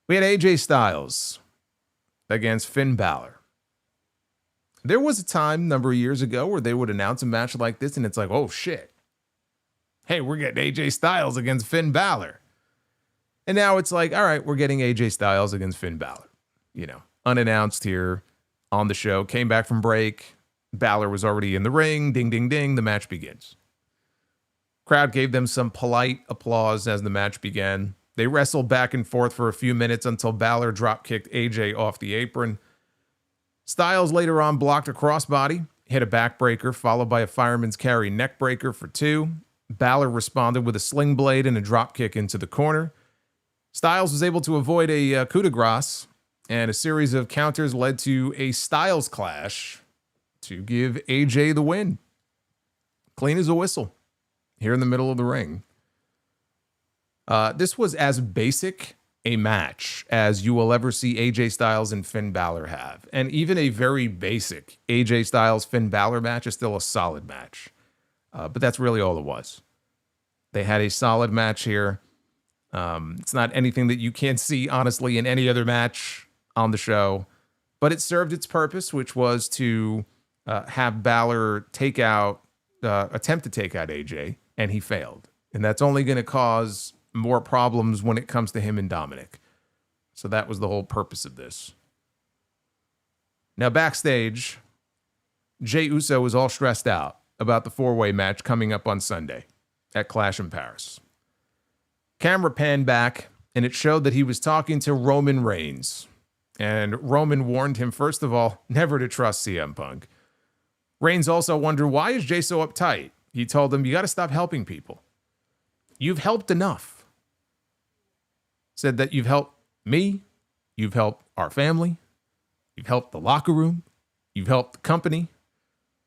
We had AJ Styles against Finn Balor. There was a time a number of years ago where they would announce a match like this and it's like, oh shit. Hey, we're getting AJ Styles against Finn Balor. And now it's like, all right, we're getting AJ Styles against Finn Balor. Unannounced here on the show. Came back from break. Balor was already in the ring. Ding, ding, ding. The match begins. Crowd gave them some polite applause as the match began. They wrestled back and forth for a few minutes until Balor drop-kicked AJ off the apron. Styles later on blocked a crossbody, hit a backbreaker, followed by a fireman's carry neckbreaker for 2. Balor responded with a sling blade and a dropkick into the corner. Styles was able to avoid a coup de grace, and a series of counters led to a Styles clash to give AJ the win. Clean as a whistle here in the middle of the ring. This was as basic a match as you will ever see AJ Styles and Finn Balor have. And even a very basic AJ Styles Finn Balor match is still a solid match. But that's really all it was. They had a solid match here. It's not anything that you can't see, honestly, in any other match on the show. But it served its purpose, which was to have Balor attempt to take out AJ, and he failed. And that's only going to cause more problems when it comes to him and Dominic. So that was the whole purpose of this. Now, backstage, Jey Uso was all stressed out about the 4-way match coming up on Sunday at Clash in Paris. Camera panned back, and it showed that he was talking to Roman Reigns. And Roman warned him, first of all, never to trust CM Punk. Reigns also wondered, why is Jey so uptight? He told him, you got to stop helping people. You've helped enough. Said that you've helped me, you've helped our family, you've helped the locker room, you've helped the company.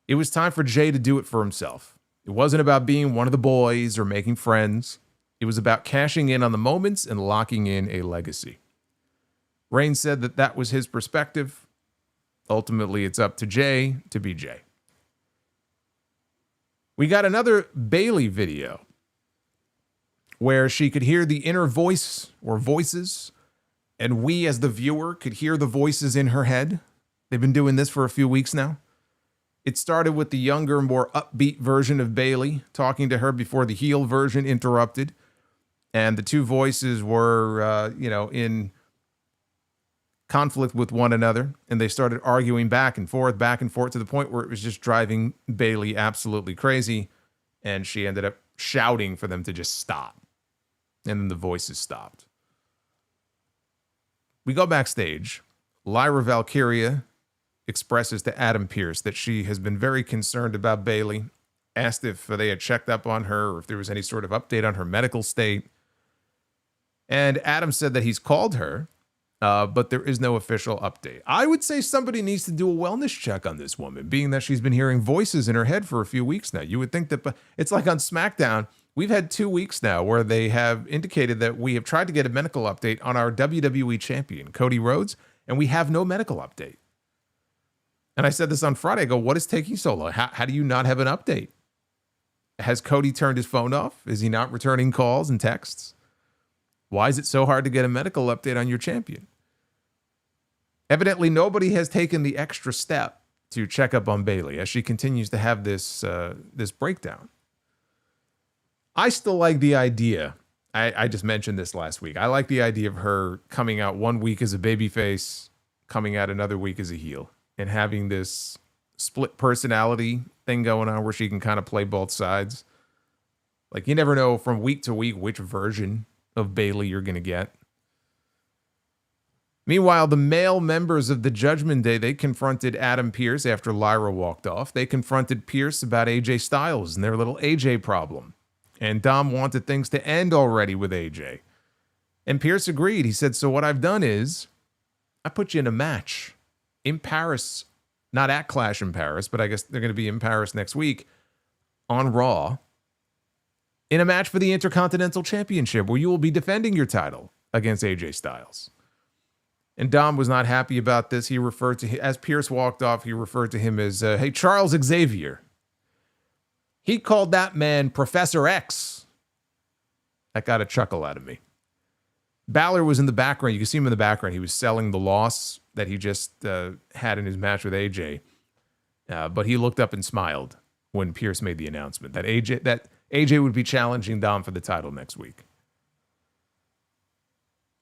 It was time for Jey to do it for himself. It wasn't about being one of the boys or making friends. It was about cashing in on the moments and locking in a legacy. Reigns said that that was his perspective. Ultimately, it's up to Jey to be Jey. We got another Bayley video where she could hear the inner voice or voices, and we as the viewer could hear the voices in her head. They've been doing this for a few weeks now. It started with the younger, more upbeat version of Bayley talking to her before the heel version interrupted. And the two voices were, in conflict with one another. And they started arguing back and forth to the point where it was just driving Bayley absolutely crazy. And she ended up shouting for them to just stop. And then the voices stopped. We go backstage. Lyra Valkyria expresses to Adam Pearce that she has been very concerned about Bayley asked if they had checked up on her or if there was any sort of update on her medical state. And Adam said that he's called her, but there is no official update. I would say somebody needs to do a wellness check on this woman, being that she's been hearing voices in her head for a few weeks now. You would think that, but it's like on SmackDown, we've had 2 weeks now where they have indicated that we have tried to get a medical update on our WWE champion, Cody Rhodes, and we have no medical update. And I said this on Friday. I go, what is taking so long? How do you not have an update? Has Cody turned his phone off? Is he not returning calls and texts? Why is it so hard to get a medical update on your champion? Evidently, nobody has taken the extra step to check up on Bayley as she continues to have this breakdown. I still like the idea. I just mentioned this last week. I like the idea of her coming out 1 week as a babyface, coming out another week as a heel, and having this split personality thing going on where she can kind of play both sides. Like, you never know from week to week which version of Bayley you're going to get. Meanwhile, the male members of the Judgment Day, they confronted Adam Pearce after Lyra walked off. They confronted Pearce about AJ Styles and their little AJ problem. And Dom wanted things to end already with AJ. And Pearce agreed. He said, so what I've done is I put you in a match in Paris, not at Clash in Paris, but I guess they're going to be in Paris next week on Raw, in a match for the Intercontinental Championship where you will be defending your title against AJ Styles. And Dom was not happy about this. He referred to him, as Pearce walked off, he referred to him as, hey, Charles Xavier. He called that man Professor X. That got a chuckle out of me. Balor was in the background. You can see him in the background. He was selling the loss that he just had in his match with AJ. But he looked up and smiled when Pearce made the announcement that AJ would be challenging Dom for the title next week.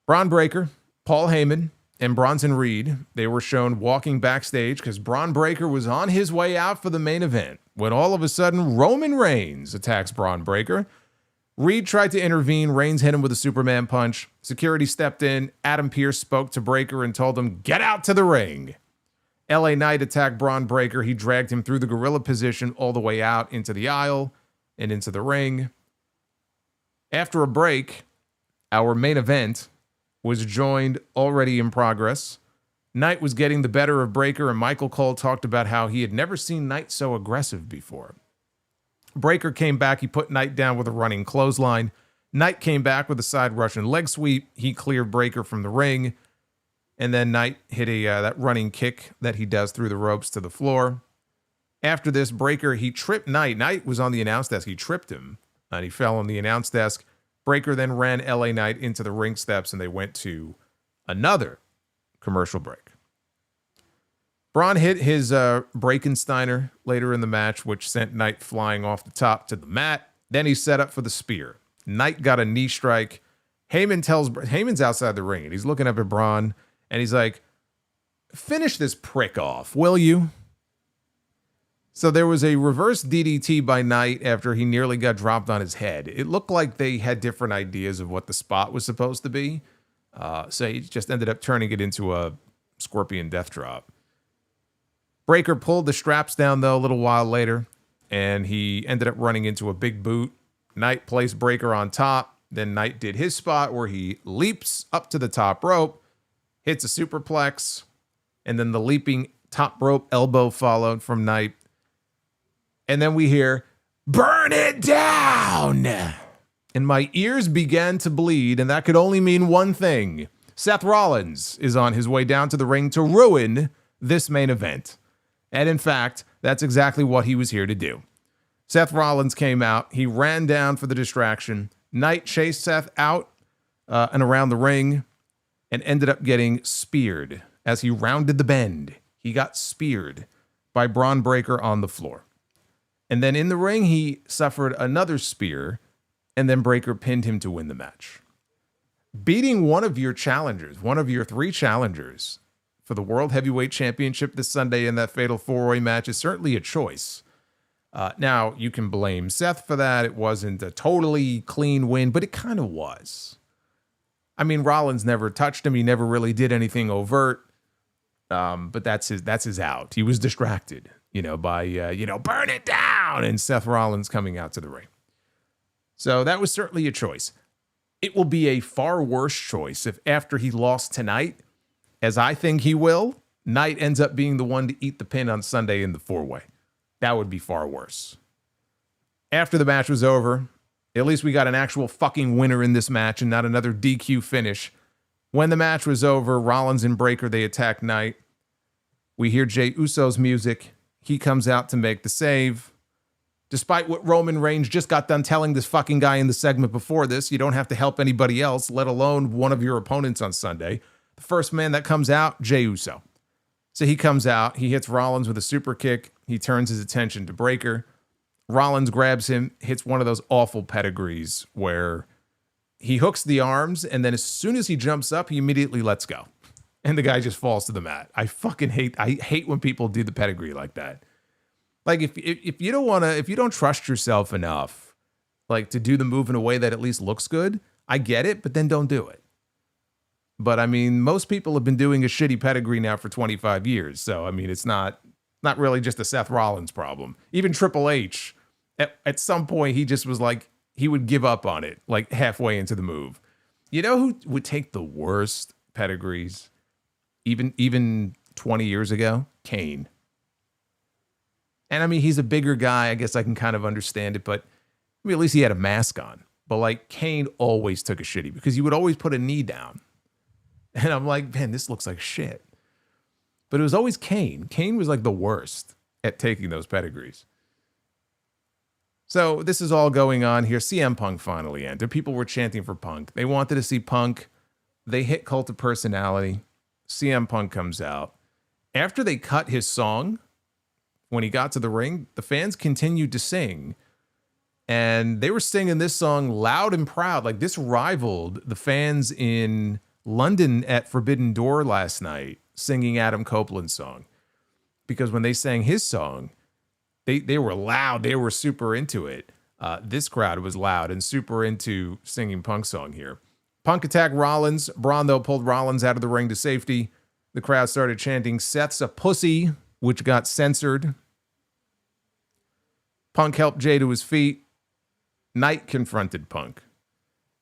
Braun Breaker, Paul Heyman, and Bronson Reed, they were shown walking backstage because Braun Breaker was on his way out for the main event when all of a sudden Roman Reigns attacks Braun Breaker. Reed tried to intervene. Reigns hit him with a Superman punch. Security stepped in. Adam Pearce spoke to Breaker and told him, get out to the ring. LA Knight attacked Braun Breaker. He dragged him through the gorilla position all the way out into the aisle and into the ring. After a break, our main event was joined already in progress. Knight was getting the better of Breaker, and Michael Cole talked about how he had never seen Knight so aggressive before. Breaker came back. He put Knight down with a running clothesline. Knight came back with a side Russian leg sweep. He cleared Breaker from the ring. And then Knight hit that running kick that he does through the ropes to the floor. After this, Breaker, he tripped Knight. Knight was on the announce desk. He tripped him, and he fell on the announce desk. Breaker then ran LA Knight into the ring steps, and they went to another commercial break. Braun hit his Breakensteiner later in the match, which sent Knight flying off the top to the mat. Then he set up for the spear. Knight got a knee strike. Heyman's outside the ring, and he's looking up at Braun, and he's like, finish this prick off, will you? So there was a reverse DDT by Knight after he nearly got dropped on his head. It looked like they had different ideas of what the spot was supposed to be. So he just ended up turning it into a Scorpion Death Drop. Breaker pulled the straps down, though, a little while later, and he ended up running into a big boot. Knight placed Breaker on top. Then Knight did his spot where he leaps up to the top rope, hits a superplex, and then the leaping top rope elbow followed from Knight. And then we hear, burn it down. And my ears began to bleed, and that could only mean one thing. Seth Rollins is on his way down to the ring to ruin this main event. And in fact, that's exactly what he was here to do. Seth Rollins came out. He ran down for the distraction. Knight chased Seth out and around the ring and ended up getting speared. As he rounded the bend, he got speared by Braun Breaker on the floor. And then in the ring, he suffered another spear, and then Breaker pinned him to win the match. Beating one of your challengers, one of your three challengers for the World Heavyweight Championship this Sunday in that fatal four-way match is certainly a choice. Now, you can blame Seth for that. It wasn't a totally clean win, but it kind of was. I mean, Rollins never touched him. He never really did anything overt. But that's his out. He was distracted. by burn it down, and Seth Rollins coming out to the ring. So that was certainly a choice. It will be a far worse choice if after he lost tonight, as I think he will, Knight ends up being the one to eat the pin on Sunday in the 4-way. That would be far worse. After the match was over, at least we got an actual fucking winner in this match and not another DQ finish. When the match was over, Rollins and Breaker, they attack Knight. We hear Jey Uso's music. He comes out to make the save. Despite what Roman Reigns just got done telling this fucking guy in the segment before this, you don't have to help anybody else, let alone one of your opponents on Sunday. The first man that comes out, Jey Uso. So he comes out, he hits Rollins with a super kick. He turns his attention to Breaker. Rollins grabs him, hits one of those awful pedigrees where he hooks the arms, and then as soon as he jumps up, he immediately lets go. And the guy just falls to the mat. I hate when people do the pedigree like that. Like if you don't trust yourself enough, like to do the move in a way that at least looks good, I get it, but then don't do it. But I mean, most people have been doing a shitty pedigree now for 25 years. So I mean, it's not really just a Seth Rollins problem. Even Triple H, at some point, he just was like, he would give up on it, like halfway into the move. You know who would take the worst pedigrees, even 20 years ago? Kane. And I mean, he's a bigger guy. I guess I can kind of understand it, but I mean, at least he had a mask on. But like Kane always took a shitty because he would always put a knee down. And I'm like, man, this looks like shit. But it was always Kane. Kane was like the worst at taking those pedigrees. So this is all going on here. CM Punk finally entered. People were chanting for Punk. They wanted to see Punk. They hit Cult of Personality. CM Punk comes out. After they cut his song, when he got to the ring, the fans continued to sing. And they were singing this song loud and proud. Like this rivaled the fans in London at Forbidden Door last night singing Adam Copeland's song. Because when they sang his song, they were loud. They were super into it. This crowd was loud and super into singing Punk's song here. Punk attacked Rollins. Braun, though, pulled Rollins out of the ring to safety. The crowd started chanting, "Seth's a pussy," which got censored. Punk helped Jey to his feet. Knight confronted Punk.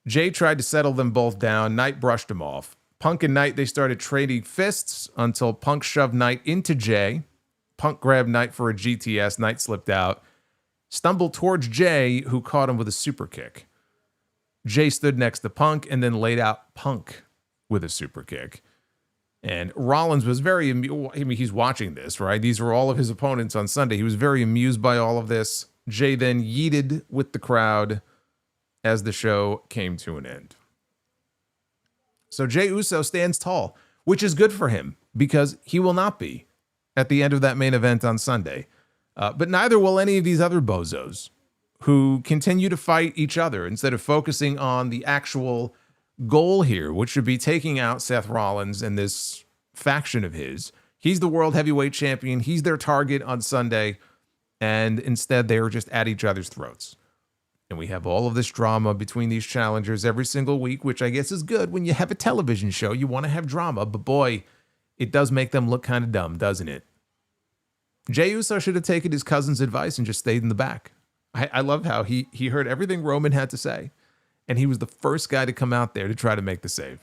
Jey tried to settle them both down. Knight brushed him off. Punk and Knight, they started trading fists until Punk shoved Knight into Jey. Punk grabbed Knight for a GTS. Knight slipped out. Stumbled towards Jey, who caught him with a super kick. Jey stood next to Punk and then laid out Punk with a super kick. And Rollins was very amused. I mean, he's watching this, right? These were all of his opponents on Sunday. He was very amused by all of this. Jey then yeeted with the crowd as the show came to an end. So Jey Uso stands tall, which is good for him because he will not be at the end of that main event on Sunday. But neither will any of these other bozos who continue to fight each other instead of focusing on the actual goal here, which should be taking out Seth Rollins and this faction of his. He's the world heavyweight champion. He's their target on Sunday. And instead, they are just at each other's throats. And we have all of this drama between these challengers every single week, which I guess is good. When you have a television show, you want to have drama. But boy, it does make them look kind of dumb, doesn't it? Jey Uso should have taken his cousin's advice and just stayed in the back. I love how he heard everything Roman had to say. And he was the first guy to come out there to try to make the save.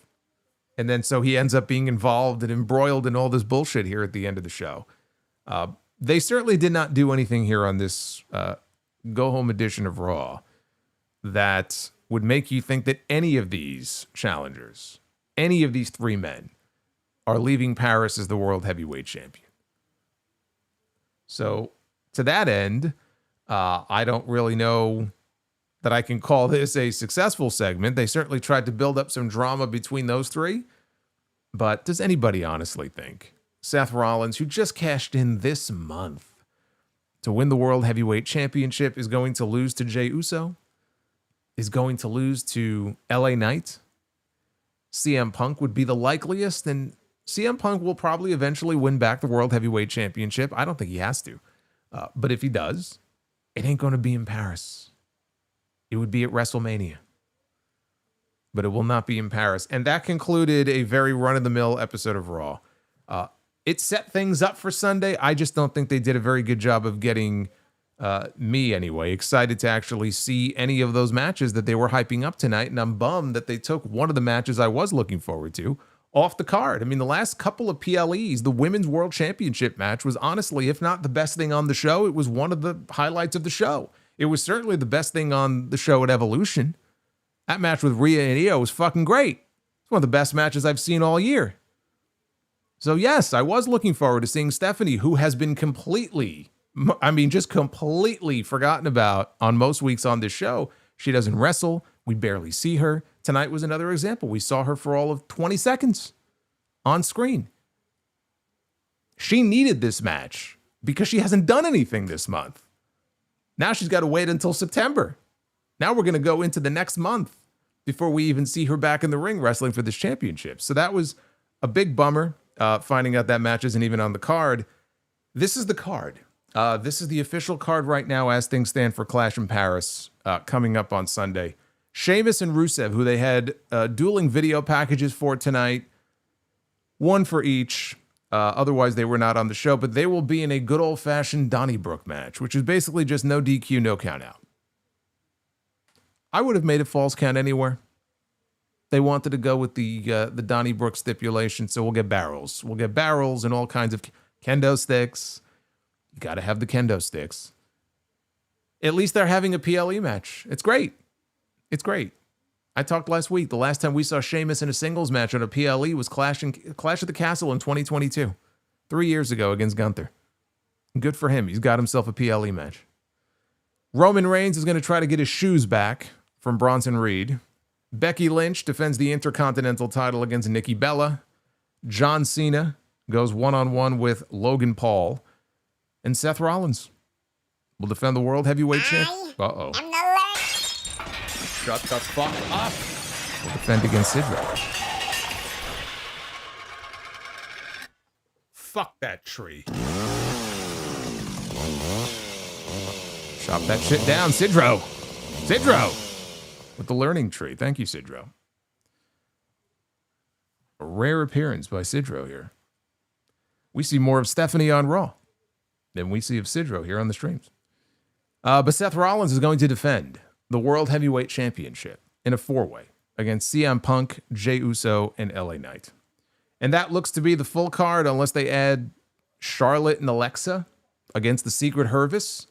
And then so he ends up being involved and embroiled in all this bullshit here at the end of the show. They certainly did not do anything here on this go-home edition of Raw that would make you think that any of these challengers, any of these three men, are leaving Paris as the world heavyweight champion. So to that end, I don't really know that I can call this a successful segment. They certainly tried to build up some drama between those three. But does anybody honestly think Seth Rollins, who just cashed in this month to win the World Heavyweight Championship, is going to lose to Jey Uso? Is going to lose to LA Knight? CM Punk would be the likeliest, and CM Punk will probably eventually win back the World Heavyweight Championship. I don't think he has to. But if he does, it ain't going to be in Paris. It would be at WrestleMania. But it will not be in Paris. And that concluded a very run-of-the-mill episode of Raw. it set things up for Sunday. I just don't think they did a very good job of getting me, anyway, excited to actually see any of those matches that they were hyping up tonight. And I'm bummed that they took one of the matches I was looking forward to off the card. I mean, the last couple of PLEs, the Women's World Championship match was honestly, if not the best thing on the show, it was one of the highlights of the show. It was certainly the best thing on the show at Evolution. That match with Rhea and Io was fucking great. It's one of the best matches I've seen all year. So yes, I was looking forward to seeing Stephanie, who has been just completely forgotten about on most weeks on this show. She doesn't wrestle. We barely see her. Tonight was another example. We saw her for all of 20 seconds on screen. She needed this match because she hasn't done anything this month. Now she's got to wait until September. Now we're going to go into the next month before we even see her back in the ring wrestling for this championship. So that was a big bummer, finding out that match isn't even on the card. This is the card. This is the official card right now as things stand for Clash in Paris coming up on Sunday. Sheamus and Rusev, who they had dueling video packages for tonight, one for each. Otherwise, they were not on the show, but they will be in a good old-fashioned Donnybrook match, which is basically just no DQ, no count out. I would have made it falls count anywhere. They wanted to go with the Donnybrook stipulation, so we'll get barrels. We'll get barrels and all kinds of kendo sticks. You got to have the kendo sticks. At least they're having a PLE match. It's great. It's great. I talked last week. The last time we saw Sheamus in a singles match on a PLE was Clash at the Castle in 2022. 3 years ago against Gunther. Good for him. He's got himself a PLE match. Roman Reigns is going to try to get his shoes back from Bronson Reed. Becky Lynch defends the Intercontinental title against Nikki Bella. John Cena goes one-on-one with Logan Paul. And Seth Rollins will defend the World Heavyweight Champ. Uh-oh. Shut the fuck up. Will defend against Sidra. Fuck that tree. Chop that shit down, Sidro. Sidro. With the learning tree. Thank you, Sidro. A rare appearance by Sidro here. We see more of Stephanie on Raw than we see of Sidro here on the streams. But Seth Rollins is going to defend the World Heavyweight Championship in a four-way against CM Punk, Jey Uso, and LA Knight. And that looks to be the full card unless they add Charlotte and Alexa against the Secret Hervis.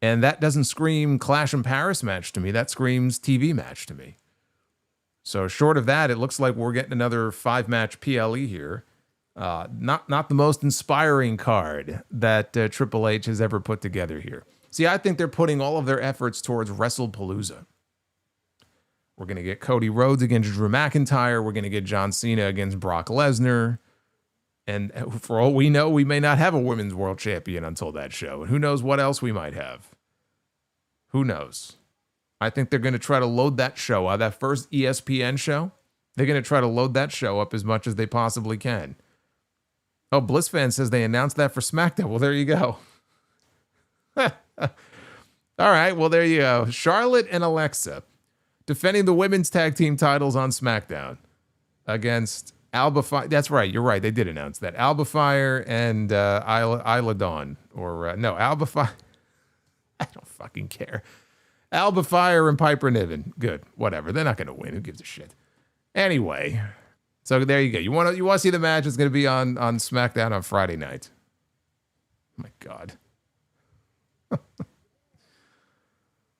And that doesn't scream Clash in Paris match to me. That screams TV match to me. So short of that, it looks like we're getting another 5-match PLE here. Not the most inspiring card that Triple H has ever put together here. See, I think they're putting all of their efforts towards WrestlePalooza. We're going to get Cody Rhodes against Drew McIntyre. We're going to get John Cena against Brock Lesnar. And for all we know, we may not have a Women's World Champion until that show. And who knows what else we might have. Who knows? I think they're going to try to load that show, that first ESPN show. They're going to try to load that show up as much as they possibly can. Oh, BlissFan says they announced that for SmackDown. Well, there you go. All right, well, there you go. Charlotte and Alexa defending the women's tag team titles on SmackDown against Alba Fire. That's right, you're right. They did announce that. Alba Fire and Isla Dawn. Alba Fire. I don't fucking care. Alba Fire and Piper Niven. Good, whatever. They're not going to win. Who gives a shit? Anyway, so there you go. You want to see the match? It's going to be on SmackDown on Friday night. Oh my God.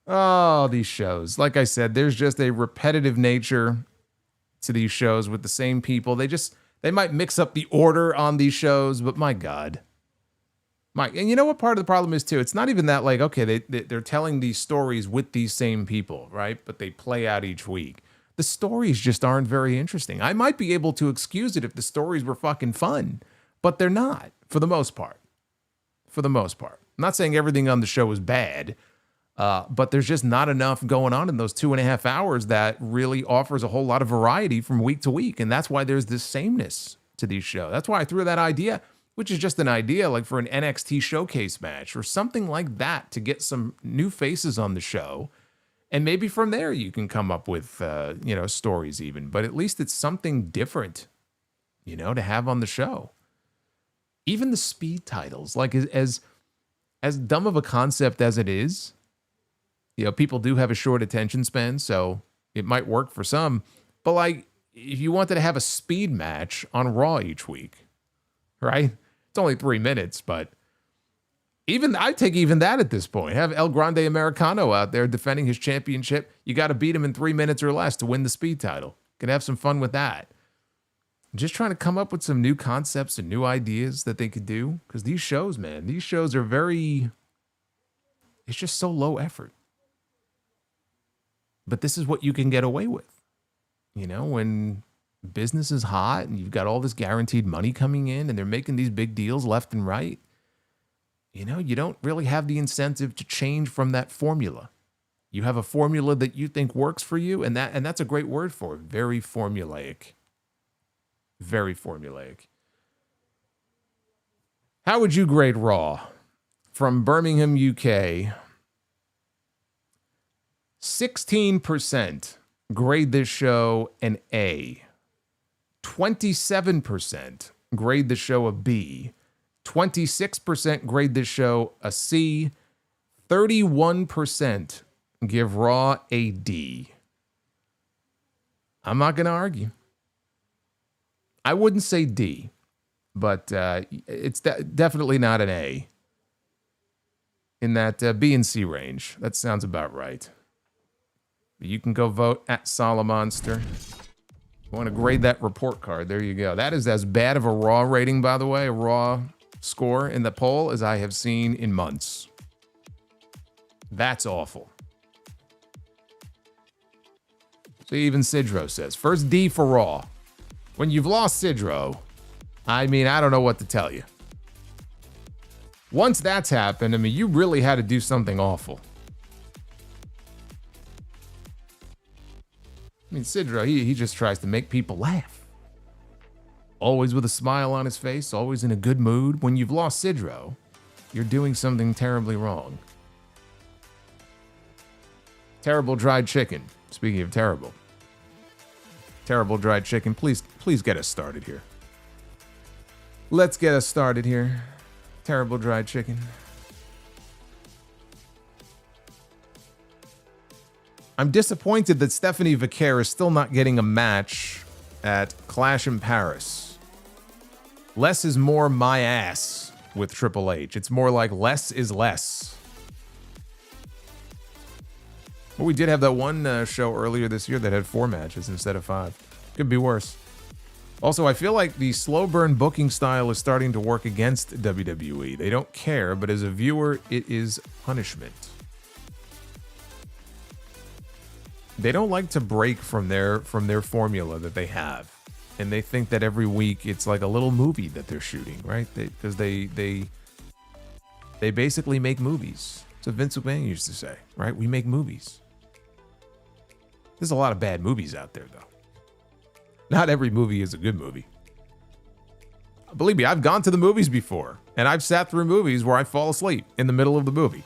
Oh, these shows. Like I said, there's just a repetitive nature to these shows with the same people. They might mix up the order on these shows, but my God. And you know what part of the problem is too? It's not even that like, okay, they're telling these stories with these same people, right? But they play out each week. The stories just aren't very interesting. I might be able to excuse it if the stories were fucking fun, but they're not for the most part. For the most part. I'm not saying everything on the show is bad, but there's just not enough going on in those 2.5 hours that really offers a whole lot of variety from week to week. And that's why there's this sameness to these shows. That's why I threw that idea, which is just an idea like for an NXT showcase match or something like that to get some new faces on the show. And maybe from there you can come up with, stories even. But at least it's something different, to have on the show. Even the speed titles, like as dumb of a concept as it is, people do have a short attention span, so it might work for some. But like, if you wanted to have a speed match on Raw each week, right? It's only 3 minutes, but I take even that at this point. Have El Grande Americano out there defending his championship. You got to beat him in 3 minutes or less to win the speed title. Could have some fun with that. Just trying to come up with some new concepts and new ideas that they could do. Because these shows, man, are it's just so low effort. But this is what you can get away with. When business is hot and you've got all this guaranteed money coming in and they're making these big deals left and right, you don't really have the incentive to change from that formula. You have a formula that you think works for you, and that's a great word for it. Very formulaic. Very formulaic. How would you grade Raw? From Birmingham, UK, 16% grade this show an A. 27% grade the show a B. 26% grade this show a C. 31% give Raw a D. I'm not going to argue. I wouldn't say D, but it's definitely not an A. In that B and C range. That sounds about right. You can go vote at Solomonster. You want to grade that report card? There you go. That is as bad of a Raw rating, by the way, a Raw score in the poll as I have seen in months. That's awful. So even Sidro says, first D for Raw. When you've lost Sidro, I don't know what to tell you. Once that's happened, you really had to do something awful. Sidro, he just tries to make people laugh. Always with a smile on his face, always in a good mood. When you've lost Sidro, you're doing something terribly wrong. Terrible dried chicken. Speaking of terrible. Terrible dried chicken. Please get us started here. Let's get us started here. Terrible dried chicken. I'm disappointed that Stephanie Vaquer is still not getting a match at Clash in Paris. Less is more my ass with Triple H. It's more like less is less. Well, we did have that one show earlier this year that had 4 matches instead of 5. Could be worse. Also, I feel like the slow burn booking style is starting to work against WWE. They don't care, but as a viewer, it is punishment. They don't like to break from their formula that they have. And they think that every week it's like a little movie that they're shooting, right? Because they basically make movies. That's what Vince McMahon used to say, right? We make movies. There's a lot of bad movies out there, though. Not every movie is a good movie. Believe me, I've gone to the movies before, and I've sat through movies where I fall asleep in the middle of the movie.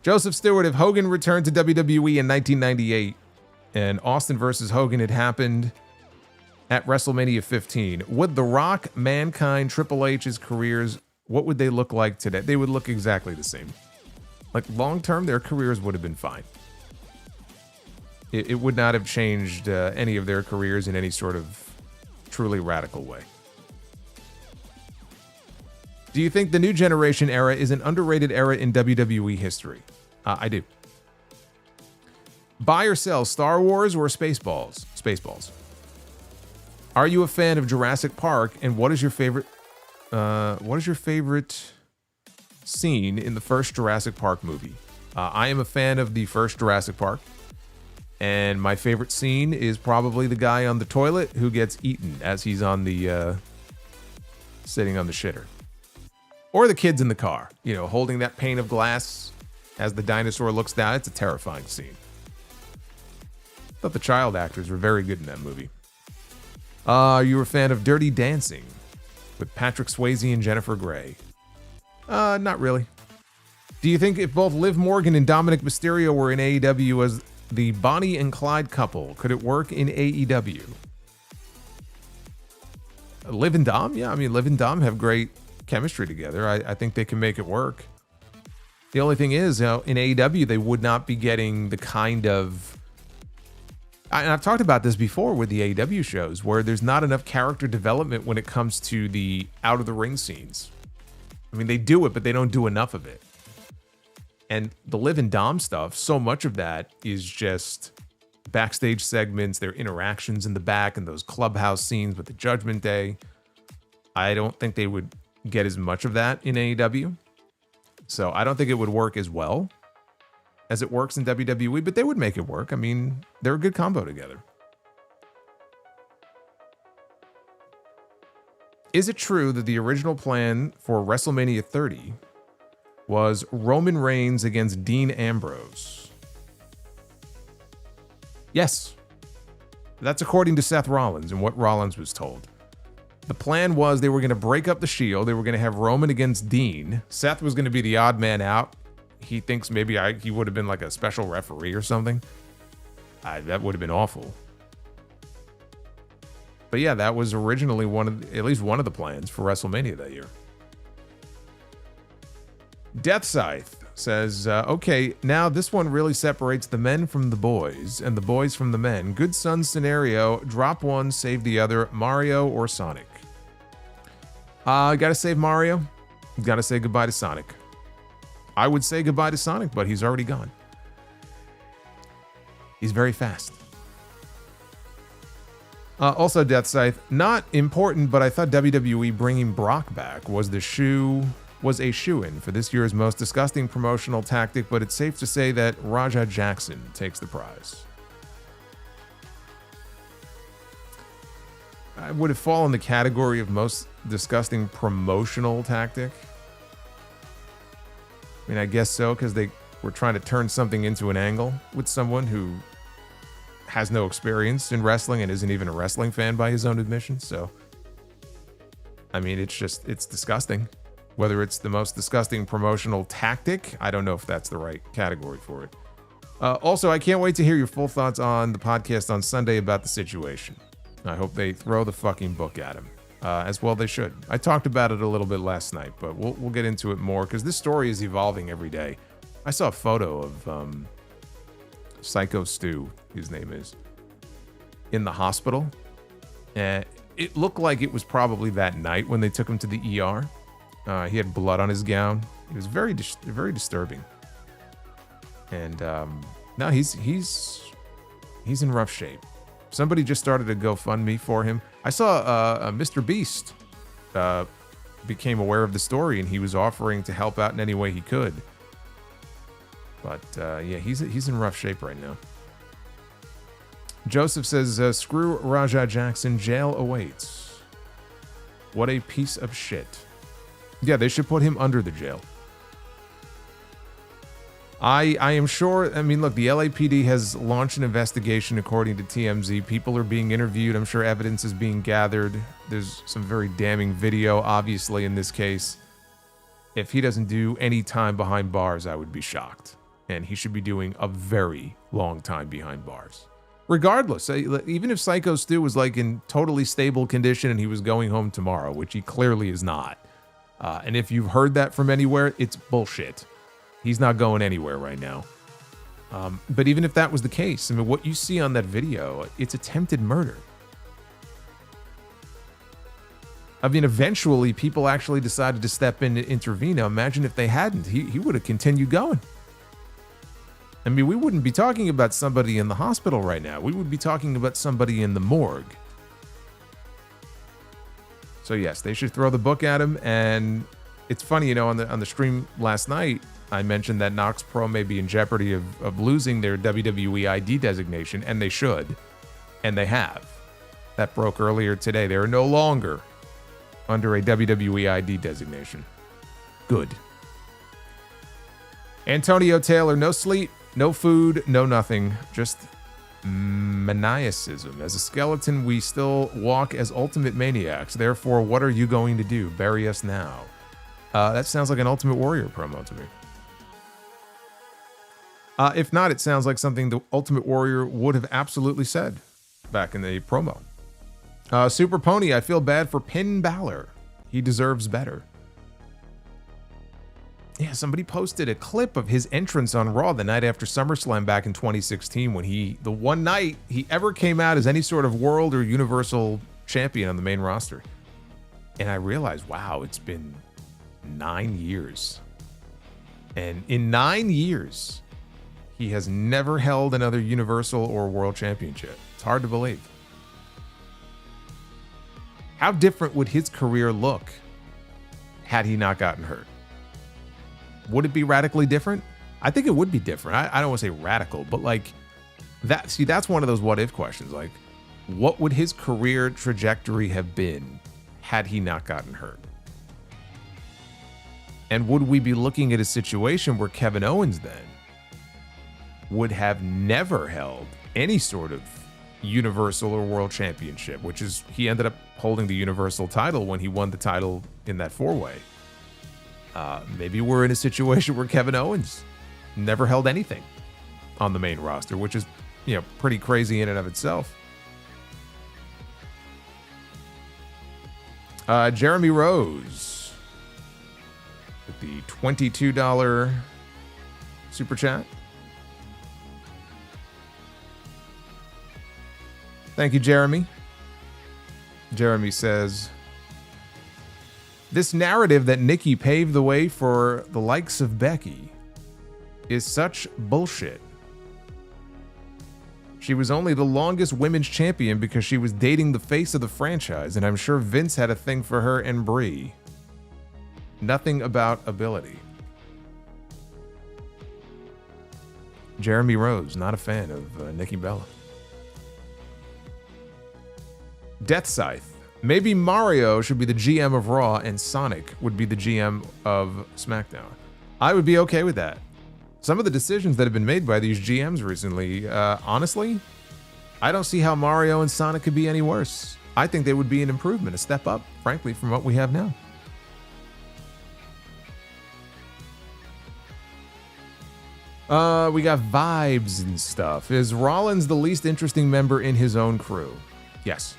Joseph Stewart, if Hogan returned to WWE in 1998 and Austin versus Hogan had happened at WrestleMania 15, would The Rock, Mankind, Triple H's careers, what would they look like today? They would look exactly the same. Like long term, their careers would have been fine. It would not have changed any of their careers in any sort of truly radical way. Do you think the new generation era is an underrated era in WWE history? I do. Buy or sell, Star Wars or Spaceballs? Spaceballs. Are you a fan of Jurassic Park? And what is your favorite? What is your favorite scene in the first Jurassic Park movie? I am a fan of the first Jurassic Park. And my favorite scene is probably the guy on the toilet who gets eaten as he's on the sitting on the shitter. Or the kids in the car, holding that pane of glass as the dinosaur looks down. It's a terrifying scene. I thought the child actors were very good in that movie. You were a fan of Dirty Dancing with Patrick Swayze and Jennifer Grey? Not really. Do you think if both Liv Morgan and Dominic Mysterio were in AEW as the Bonnie and Clyde couple, could it work in AEW? Liv and Dom, yeah, I mean, Liv and Dom have great chemistry together. I think they can make it work. The only thing is, in AEW, they would not be getting the kind of... And I've talked about this before with the AEW shows, where there's not enough character development when it comes to the out-of-the-ring scenes. I mean, they do it, but they don't do enough of it. And the Liv and Dom stuff, so much of that is just backstage segments, their interactions in the back, and those clubhouse scenes with the Judgment Day. I don't think they would get as much of that in AEW. So I don't think it would work as well as it works in WWE, but they would make it work. I mean, they're a good combo together. Is it true that the original plan for WrestleMania 30 was Roman Reigns against Dean Ambrose? Yes. That's according to Seth Rollins and what Rollins was told. The plan was they were going to break up the Shield. They were going to have Roman against Dean. Seth was going to be the odd man out. He thinks maybe he would have been like a special referee or something. That would have been awful. But yeah, that was originally at least one of the plans for WrestleMania that year. Death Scythe says, okay, now this one really separates the men from the boys and the boys from the men. Good son scenario, drop one, save the other, Mario or Sonic. Gotta save Mario. Gotta say goodbye to Sonic. I would say goodbye to Sonic, but he's already gone. He's very fast. Also, Death Scythe, not important, but I thought WWE bringing Brock back was a shoo-in for this year's most disgusting promotional tactic, but it's safe to say that Raja Jackson takes the prize. I would have fallen in the category of most disgusting promotional tactic. I mean, I guess so, because they were trying to turn something into an angle with someone who has no experience in wrestling and isn't even a wrestling fan by his own admission. So, I mean, it's disgusting. Whether it's the most disgusting promotional tactic, I don't know if that's the right category for it. Also, I can't wait to hear your full thoughts on the podcast on Sunday about the situation. I hope they throw the fucking book at him. As well they should. I talked about it a little bit last night, but we'll get into it more because this story is evolving every day. I saw a photo of Psycho Stu, his name is, in the hospital. And it looked like it was probably that night when they took him to the ER. He had blood on his gown. It was very disturbing. And now he's in rough shape. Somebody just started a GoFundMe for him. I saw Mr. Beast became aware of the story, and he was offering to help out in any way he could. But yeah, he's in rough shape right now. Joseph says, screw Raja Jackson, jail awaits. What a piece of shit. Yeah, they should put him under the jail. I am sure, I mean, look, the LAPD has launched an investigation according to TMZ. People are being interviewed. I'm sure evidence is being gathered. There's some very damning video, obviously, in this case. If he doesn't do any time behind bars, I would be shocked. And he should be doing a very long time behind bars. Regardless, even if Psycho Stu was like in totally stable condition and he was going home tomorrow, which he clearly is not. And if you've heard that from anywhere, it's bullshit. He's not going anywhere right now. But even if that was the case, I mean, what you see on that video, it's attempted murder. I mean, eventually people actually decided to step in and intervene. Now, imagine if they hadn't, he would have continued going. I mean, we wouldn't be talking about somebody in the hospital right now. We would be talking about somebody in the morgue. So yes, they should throw the book at him. And it's funny, you know, on the stream last night, I mentioned that Nox Pro may be in jeopardy of losing their WWE ID designation, and they should. And they have. That broke earlier today. They are no longer under a WWE ID designation. Good. Antonio Taylor, no sleep, no food, no nothing. Just maniacism. As a skeleton, we still walk as ultimate maniacs. Therefore, what are you going to do? Bury us now. That sounds like an Ultimate Warrior promo to me. If not, it sounds like something the Ultimate Warrior would have absolutely said back in the promo. Super Pony, I feel bad for Finn Balor. He deserves better. Yeah, somebody posted a clip of his entrance on Raw the night after SummerSlam back in 2016 when the one night he ever came out as any sort of world or universal champion on the main roster. And I realized, wow, it's been 9 years. And in 9 years, he has never held another universal or world championship. It's hard to believe. How different would his career look had he not gotten hurt? Would it be radically different? I think it would be different. I don't want to say radical, but like that. See, that's one of those what if questions. Like, what would his career trajectory have been had he not gotten hurt? And would we be looking at a situation where Kevin Owens then would have never held any sort of universal or world championship, which is he ended up holding the universal title when he won the title in that four-way. Maybe we're in a situation where Kevin Owens never held anything on the main roster, which is, pretty crazy in and of itself. Jeremy Rose with the $22 super chat. Thank you, Jeremy. Jeremy says, this narrative that Nikki paved the way for the likes of Becky is such bullshit. She was only the longest women's champion because she was dating the face of the franchise, and I'm sure Vince had a thing for her and Brie. Nothing about ability. Jeremy Rose, not a fan of Nikki Bella. Death Scythe. Maybe Mario should be the GM of Raw and Sonic would be the GM of SmackDown. I would be okay with that. Some of the decisions that have been made by these GMs recently, honestly, I don't see how Mario and Sonic could be any worse. I think they would be an improvement, a step up, frankly, from what we have now. We got vibes and stuff. Is Rollins the least interesting member in his own crew? Yes.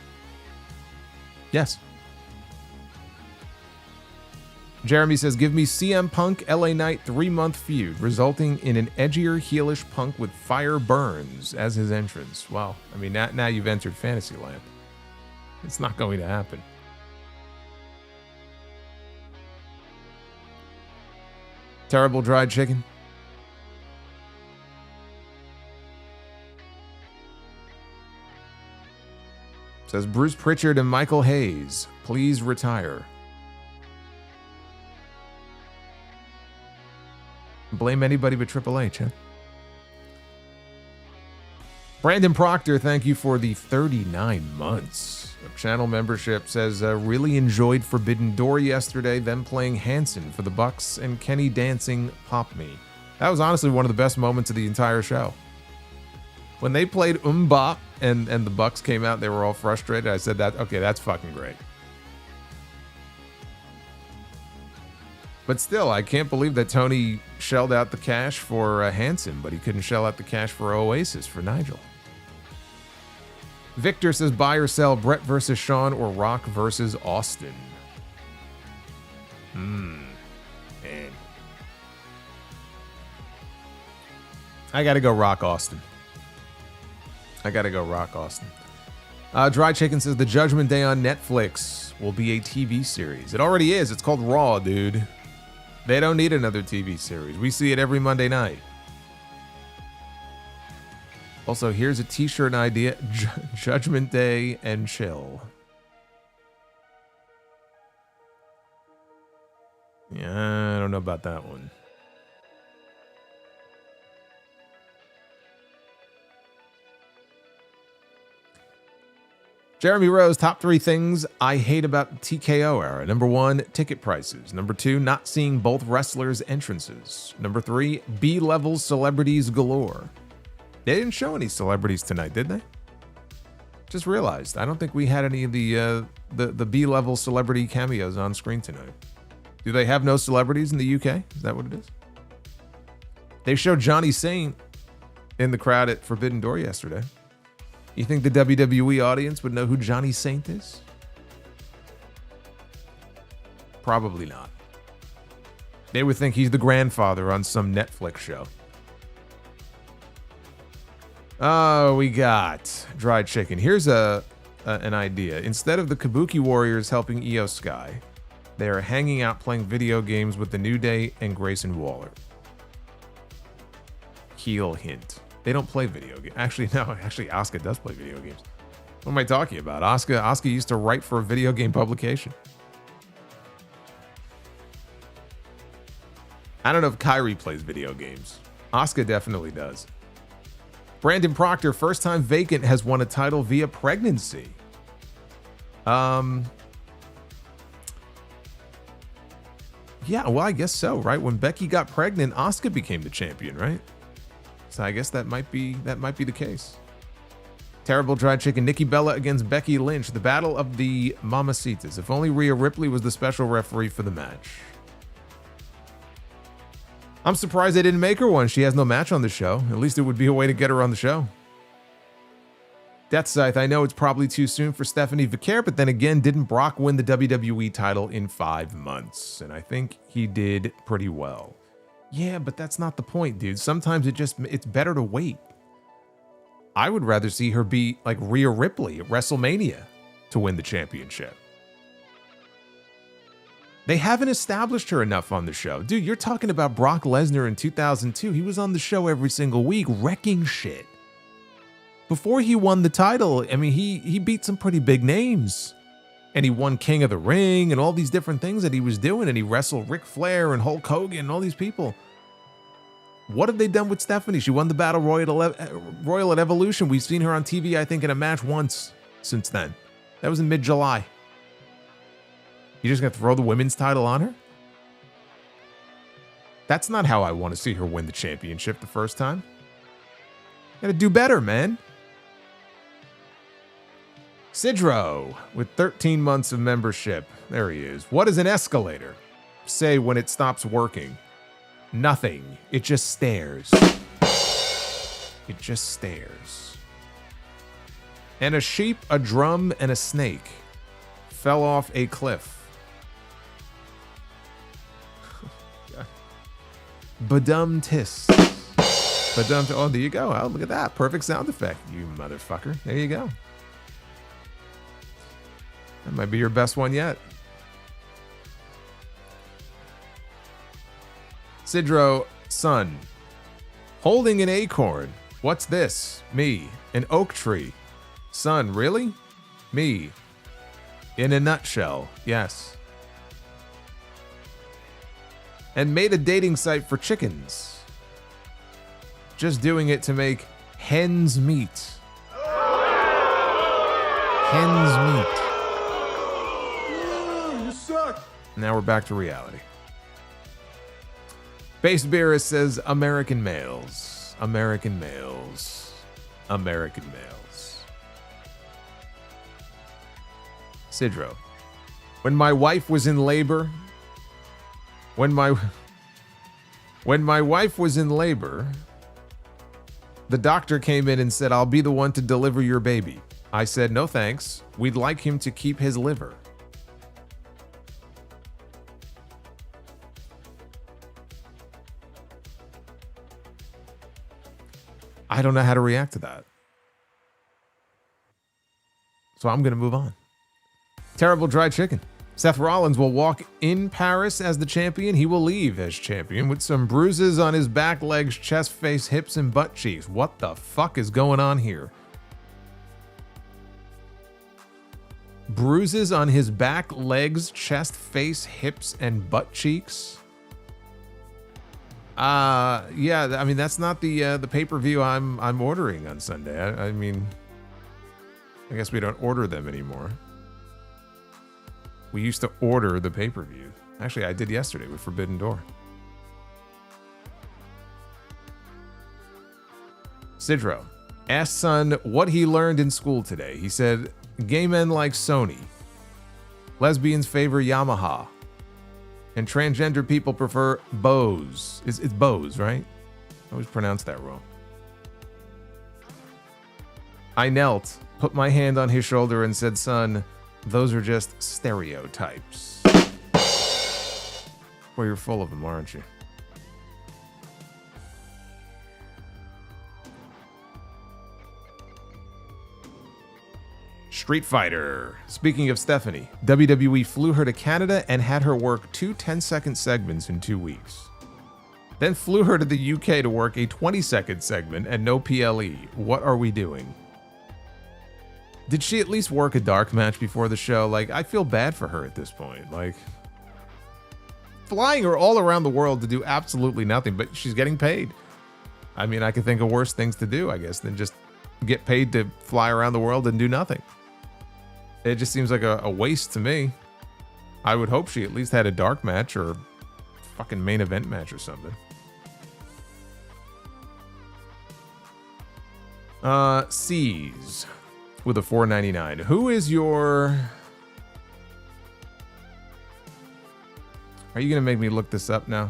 Yes. Jeremy says, give me CM Punk, LA Knight 3-month feud, resulting in an edgier, heelish Punk with Fire Burns as his entrance. Well, I mean, now you've entered Fantasyland. It's not going to happen. Terrible dried chicken. Says Bruce Pritchard and Michael Hayes, please retire. Blame anybody but Triple H, huh? Brandon Proctor, thank you for the 39 months of channel membership. Says, really enjoyed Forbidden Door yesterday, them playing Hanson for the Bucks and Kenny dancing Pop Me. That was honestly one of the best moments of the entire show. When they played Bop and the Bucks came out, they were all frustrated. I said that, okay, that's fucking great. But still, I can't believe that Tony shelled out the cash for Hanson, but he couldn't shell out the cash for Oasis for Nigel. Victor says, buy or sell Brett versus Shawn or Rock versus Austin. Man. I gotta go Rock Austin. Dry Chicken says the Judgment Day on Netflix will be a TV series. It already is. It's called Raw, dude. They don't need another TV series. We see it every Monday night. Also, here's a t-shirt idea. Judgment Day and chill. Yeah, I don't know about that one. Jeremy Rose, top 3 things I hate about the TKO era. Number 1, ticket prices. Number 2, not seeing both wrestlers' entrances. Number 3, B-level celebrities galore. They didn't show any celebrities tonight, did they? Just realized. I don't think we had any of the B-level celebrity cameos on screen tonight. Do they have no celebrities in the UK? Is that what it is? They showed Johnny Saint in the crowd at Forbidden Door yesterday. You think the WWE audience would know who Johnny Saint is? Probably not. They would think he's the grandfather on some Netflix show. Oh, we got dried chicken. Here's an idea. Instead of the Kabuki Warriors helping Io Sky, they are hanging out playing video games with the New Day and Grayson Waller. Heel hint. They don't play video games. Actually, no. Actually, Asuka does play video games. What am I talking about? Asuka used to write for a video game publication. I don't know if Kyrie plays video games. Asuka definitely does. Brandon Proctor, first time vacant, has won a title via pregnancy. Yeah, well, I guess so, right? When Becky got pregnant, Asuka became the champion, right? So I guess that might be the case. Terrible dried chicken. Nikki Bella against Becky Lynch. The battle of the Mamacitas. If only Rhea Ripley was the special referee for the match. I'm surprised they didn't make her one. She has no match on the show. At least it would be a way to get her on the show. Death Scythe, I know it's probably too soon for Stephanie Vaquer, but then again, didn't Brock win the WWE title in 5 months? And I think he did pretty well. Yeah, but that's not the point, dude. Sometimes it's better to wait. I would rather see her be like Rhea Ripley at WrestleMania to win the championship. They haven't established her enough on the show. Dude, you're talking about Brock Lesnar in 2002. He was on the show every single week, wrecking shit. Before he won the title, I mean, he beat some pretty big names. And he won King of the Ring and all these different things that he was doing. And he wrestled Ric Flair and Hulk Hogan and all these people. What have they done with Stephanie? She won the Battle Royal at Evolution. We've seen her on TV, I think, in a match once since then. That was in mid-July. You just gonna throw the women's title on her? That's not how I want to see her win the championship the first time. Gotta do better, man. Sidro, with 13 months of membership. There he is. What is an escalator? Say when it stops working. Nothing. It just stares. It just stares. And a sheep, a drum, and a snake fell off a cliff. Badum tis. Badum. Oh, there you go. Oh, look at that. Perfect sound effect, you motherfucker. There you go. That might be your best one yet. Sidro, son. Holding an acorn. What's this? Me. An oak tree. Son, really? Me. In a nutshell, yes. And made a dating site for chickens. Just doing it to make hens meet. Hens meet. You suck. Now we're back to reality. Base Beerus says American males. American males. American males. Sidro. When my wife was in labor. When my wife was in labor, the doctor came in and said, I'll be the one to deliver your baby. I said, no thanks. We'd like him to keep his liver. I don't know how to react to that. So I'm going to move on. Terrible dried chicken. Seth Rollins will walk in Paris as the champion. He will leave as champion with some bruises on his back, legs, chest, face, hips, and butt cheeks. What the fuck is going on here? Bruises on his back, legs, chest, face, hips, and butt cheeks? Yeah, I mean, that's not the pay-per-view I'm ordering on Sunday. I mean, I guess we don't order them anymore. We used to order the pay-per-view. Actually, I did yesterday with Forbidden Door. Sidro asked son what he learned in school today. He said, gay men like Sony. Lesbians favor Yamaha. And transgender people prefer Bose. It's Bose, right? I always pronounce that wrong. I knelt, put my hand on his shoulder, and said, "Son, those are just stereotypes." Well, you're full of them, aren't you? Street Fighter. Speaking of Stephanie, WWE flew her to Canada and had her work 2 10-second segments in 2 weeks. Then flew her to the UK to work a 20-second segment and no PLE. What are we doing? Did she at least work a dark match before the show? Like, I feel bad for her at this point. Like, flying her all around the world to do absolutely nothing, but she's getting paid. I mean, I could think of worse things to do, I guess, than just get paid to fly around the world and do nothing. It just seems like a waste to me. I would hope she at least had a dark match or fucking main event match or something. C's with a $4.99. Who is your... Are you going to make me look this up now?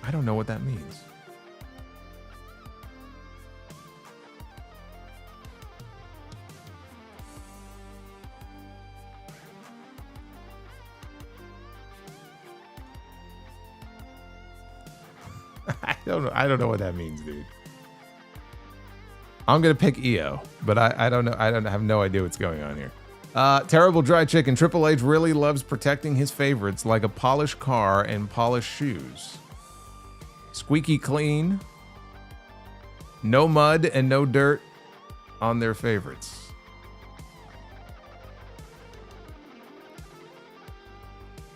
I don't know what that means. I don't know what that means, dude. I'm gonna pick EO, but I don't know. I have no idea what's going on here. Terrible dry chicken. Triple H really loves protecting his favorites like a polished car and polished shoes. Squeaky clean. No mud and no dirt on their favorites.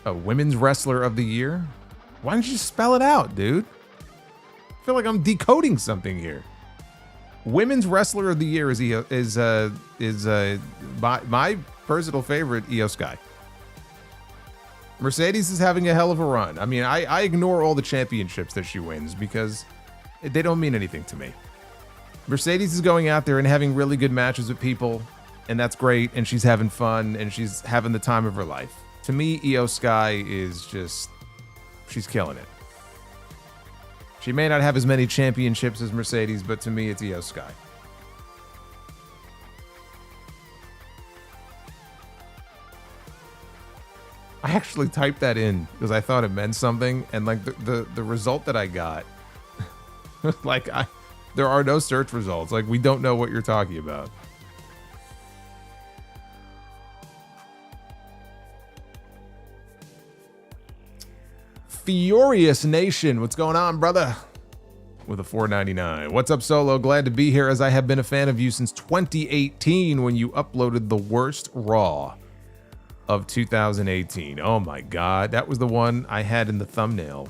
A women's wrestler of the year? Why don't you spell it out, dude? I feel like I'm decoding something here. Women's wrestler of the year is my personal favorite, Io Sky. Mercedes is having a hell of a run. I mean, I ignore all the championships that she wins because they don't mean anything to me. Mercedes is going out there and having really good matches with people, and that's great, and she's having fun, and she's having the time of her life. To me, Io Sky is just, she's killing it. She may not have as many championships as Mercedes, but to me, it's Io Sky. I actually typed that in because I thought it meant something, and like the result that I got, like there are no search results. Like, we don't know what you're talking about. Furious Nation, what's going on, brother? With a $4.99. What's up, Solo? Glad to be here, as I have been a fan of you since 2018 when you uploaded the worst Raw of 2018. Oh my God, that was the one I had in the thumbnail.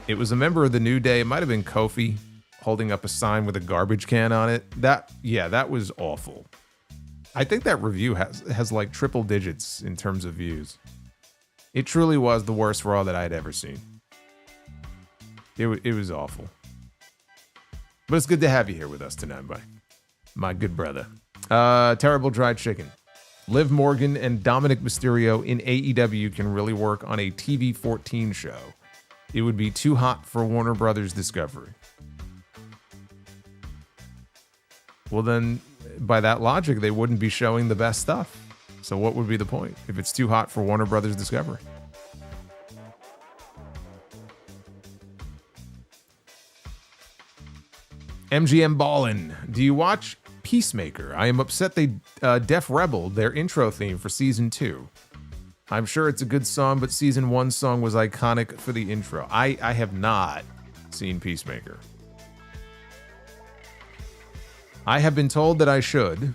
It was a member of the New Day. It might have been Kofi holding up a sign with a garbage can on it. That was awful. I think that review has like triple digits in terms of views. It truly was the worst Raw that I'd ever seen. It was awful. But it's good to have you here with us tonight, my good brother. Terrible Dried Chicken. Liv Morgan and Dominic Mysterio in AEW can really work on a TV 14 show. It would be too hot for Warner Brothers Discovery. Well, then, by that logic, they wouldn't be showing the best stuff. So what would be the point if it's too hot for Warner Brothers Discovery? MGM Ballin, do you watch Peacemaker? I am upset they Def Rebel their intro theme for season 2. I'm sure it's a good song, but season 1 song was iconic for the intro. I have not seen Peacemaker. I have been told that I should,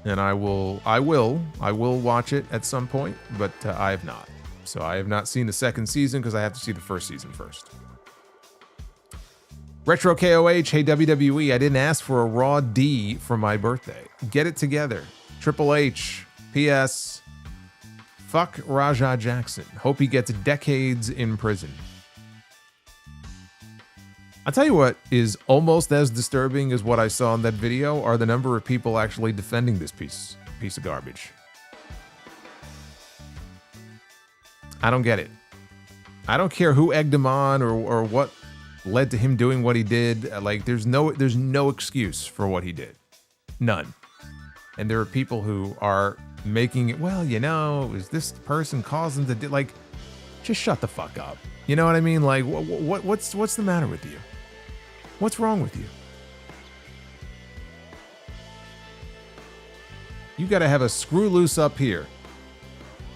and I will watch it at some point, but I have not. So I have not seen the second season because I have to see the first season first. Retro KOH, hey WWE, I didn't ask for a Raw D for my birthday. Get it together. Triple H, P.S. Fuck Raja Jackson. Hope he gets decades in prison. I'll tell you what is almost as disturbing as what I saw in that video are the number of people actually defending this piece of garbage. I don't get it. I don't care who egged him on or what led to him doing what he did. Like, there's no excuse for what he did. None. And there are people who are making it, well, you know, it was this person caused him to do, like, just shut the fuck up. You know what I mean? Like, what's the matter with you? What's wrong with you? You got to have a screw loose up here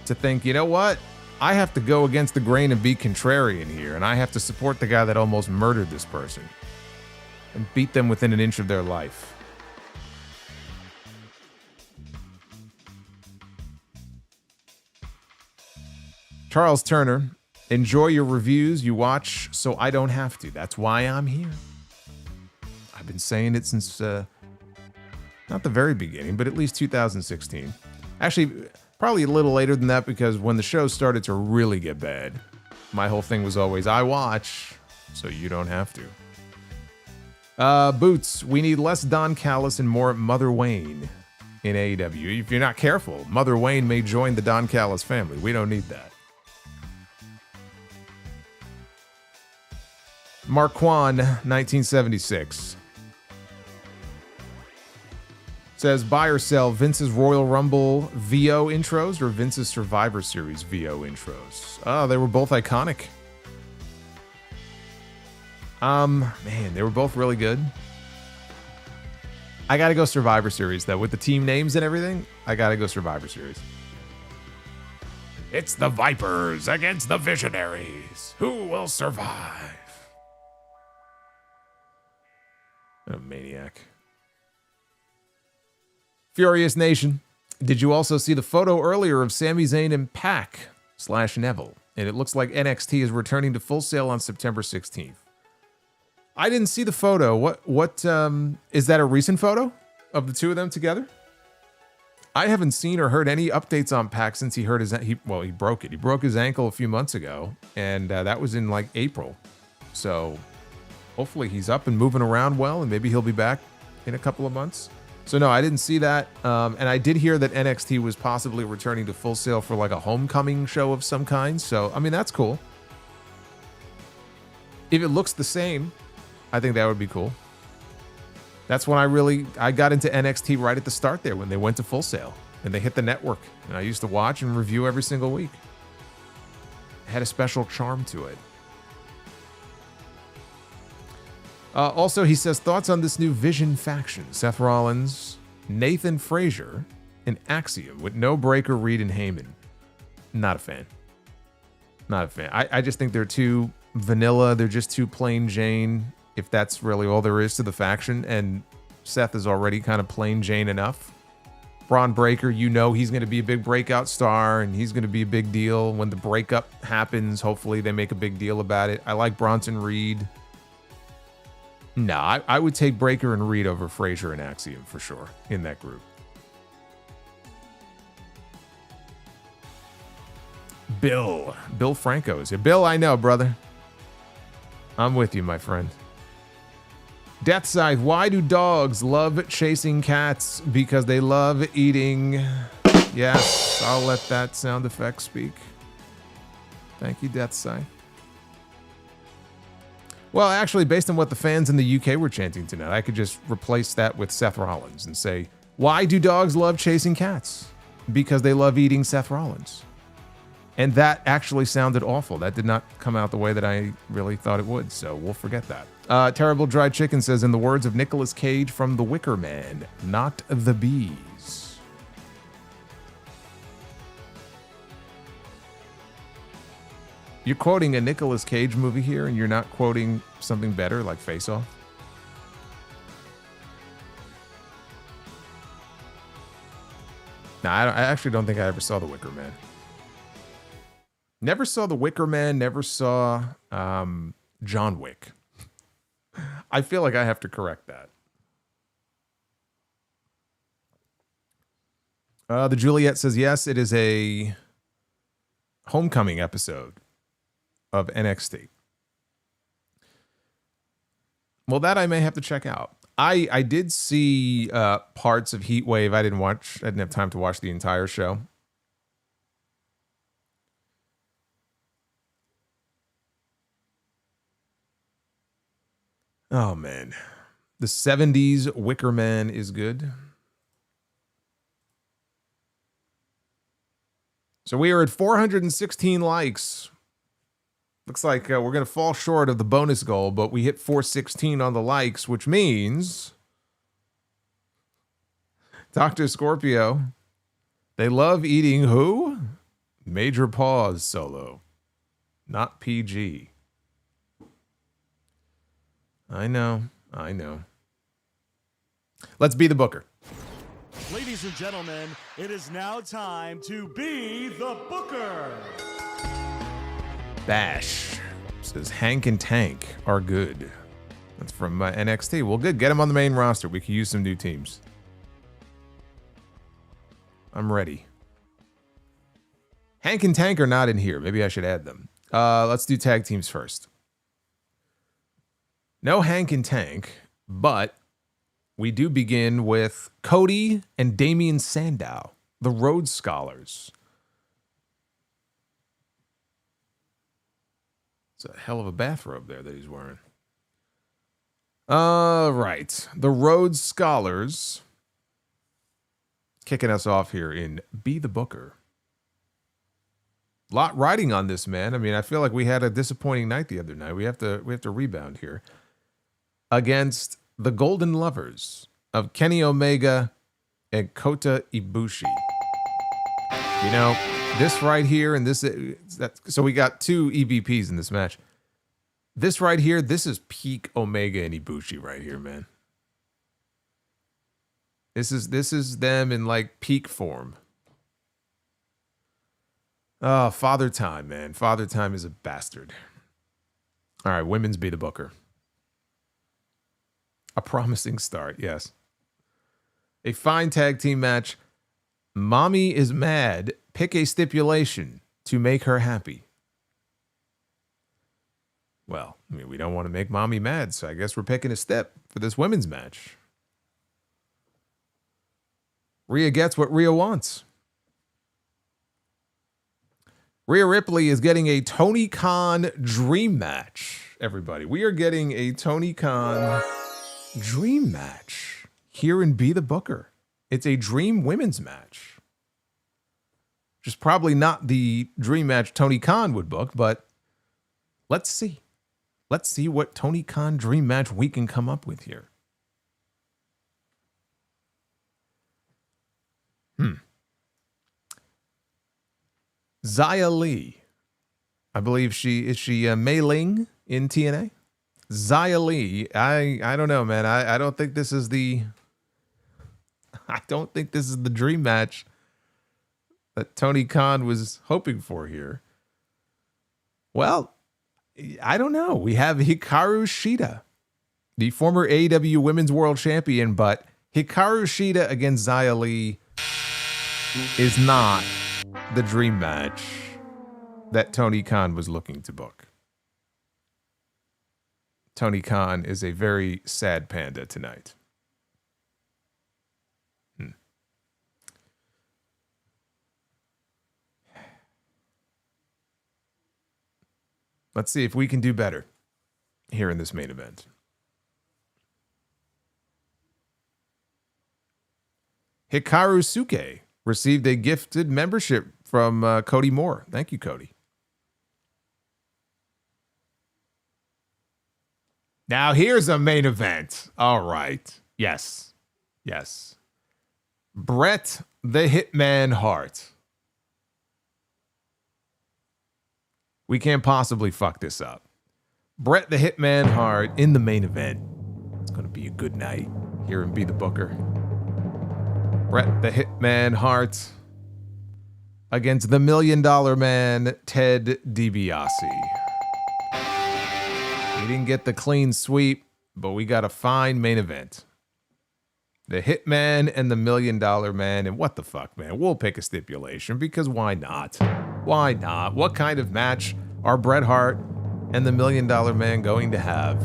to think, you know what? I have to go against the grain and be contrarian here, and I have to support the guy that almost murdered this person and beat them within an inch of their life. Charles Turner, enjoy your reviews you watch so I don't have to. That's why I'm here. I've been saying it since, not the very beginning, but at least 2016. Actually, probably a little later than that, because when the show started to really get bad, my whole thing was always, I watch so you don't have to. Boots, we need less Don Callis and more Mother Wayne in AEW. If you're not careful, Mother Wayne may join the Don Callis family. We don't need that. Marquand, 1976. Says, buy or sell Vince's Royal Rumble VO intros or Vince's Survivor Series VO intros? Oh, they were both iconic. Man, they were both really good. I gotta go Survivor Series, though. With the team names and everything, I gotta go Survivor Series. It's the Vipers against the Visionaries. Who will survive? What a maniac. Furious Nation, did you also see the photo earlier of Sami Zayn and Pac/Neville? And it looks like NXT is returning to Full Sail on September 16th. I didn't see the photo. What is that, a recent photo of the two of them together? I haven't seen or heard any updates on Pac since he hurt he broke it. He broke his ankle a few months ago, and that was in like April. So hopefully he's up and moving around well, and maybe he'll be back in a couple of months. So no, I didn't see that. And I did hear that NXT was possibly returning to Full Sail for like a homecoming show of some kind. So, I mean, that's cool. If it looks the same, I think that would be cool. That's when I got into NXT right at the start there, when they went to Full Sail and they hit the network. And I used to watch and review every single week. It had a special charm to it. Also, he says, thoughts on this new Vision faction? Seth Rollins, Nathan Frazier, and Axiom with no Breaker, Reed, and Heyman. Not a fan. Not a fan. I just think they're too vanilla. They're just too plain Jane, if that's really all there is to the faction. And Seth is already kind of plain Jane enough. Braun Breaker, you know he's going to be a big breakout star, and he's going to be a big deal. When the breakup happens, hopefully they make a big deal about it. I like Bronson Reed. No, I would take Breaker and Reed over Frazier and Axiom for sure in that group. Bill Franco is here. Bill, I know, brother. I'm with you, my friend. Death Scythe, why do dogs love chasing cats? Because they love eating. Yes, I'll let that sound effect speak. Thank you, Death Scythe. Well, actually, based on what the fans in the UK were chanting tonight, I could just replace that with Seth Rollins and say, why do dogs love chasing cats? Because they love eating Seth Rollins. And that actually sounded awful. That did not come out the way that I really thought it would, so we'll forget that. Terrible Dried Chicken says, in the words of Nicolas Cage from The Wicker Man, not the bees. You're quoting a Nicolas Cage movie here, and you're not quoting something better like Face Off? Nah, I actually don't think I ever saw The Wicker Man. Never saw The Wicker Man, never saw John Wick. I feel like I have to correct that. The Juliet says, yes, it is a homecoming episode of NXT. Well, that I may have to check out. I did see parts of Heat Wave. I didn't have time to watch the entire show. Oh, man. The 70s Wicker Man is good. So we are at 416 likes. Looks like we're going to fall short of the bonus goal, but we hit 416 on the likes, which means Dr. Scorpio, they love eating who? Major Pause Solo, not PG. I know. Let's be the booker. Ladies and gentlemen, it is now time to be the booker. Bash says Hank and Tank are good. That's from NXT. Well, good. Get them on the main roster. We can use some new teams. I'm ready. Hank and Tank are not in here. Maybe I should add them. Let's do tag teams first. No Hank and Tank, but we do begin with Cody and Damian Sandow, the Rhodes Scholars. It's a hell of a bathrobe there that he's wearing. Right. The Rhodes Scholars kicking us off here in Be the Booker. Lot riding on this, man. I mean, I feel like we had a disappointing night the other night. We have to rebound here against the Golden Lovers of Kenny Omega and Kota Ibushi. You know, this right here and this, so we got two EVPs in this match. This right here, this is peak Omega and Ibushi right here, man. This is them in like peak form. Oh, Father Time, man. Father Time is a bastard. All right, women's Be the Booker. A promising start, yes. A fine tag team match. Mommy is mad. Pick a stipulation to make her happy. Well, I mean, we don't want to make Mommy mad, so I guess we're picking a step for this women's match. Rhea gets what Rhea wants. Rhea Ripley is getting a Tony Khan dream match, everybody. We are getting a Tony Khan dream match here in Be the Booker. It's a dream women's match. Which is probably not the dream match Tony Khan would book, but let's see. Let's see what Tony Khan dream match we can come up with here. Xia Li. I believe she Mei Ling in TNA. Xia Li. I don't know, man. I don't think this is the dream match that Tony Khan was hoping for here. Well, I don't know. We have Hikaru Shida, the former AEW Women's World Champion, but Hikaru Shida against Xia Li is not the dream match that Tony Khan was looking to book. Tony Khan is a very sad panda tonight. Let's see if we can do better here in this main event. Hikaru Suke received a gifted membership from Cody Moore. Thank you, Cody. Now here's a main event. All right. Yes. Bret the Hitman Hart. We can't possibly fuck this up. Bret the Hitman Hart in the main event. It's going to be a good night here in Be the Booker. Bret the Hitman Hart against the $1 Million Man, Ted DiBiase. We didn't get the clean sweep, but we got a fine main event. The Hitman and the $1 Million Man, and what the fuck, man? We'll pick a stipulation because why not? Why not? What kind of match are Bret Hart and the $1 Million Man going to have?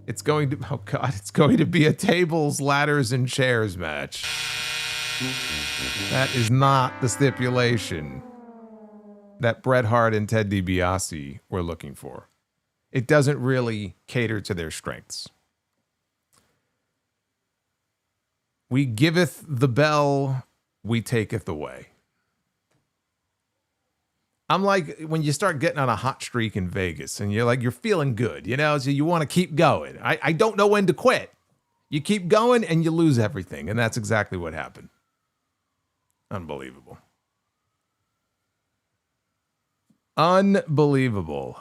It's going to be a tables, ladders, and chairs match. That is not the stipulation that Bret Hart and Ted DiBiase were looking for. It doesn't really cater to their strengths. We giveth the bell, we taketh away. I'm like when you start getting on a hot streak in Vegas and you're feeling good, so you want to keep going. I don't know when to quit. You keep going and you lose everything. And that's exactly what happened. Unbelievable. Unbelievable.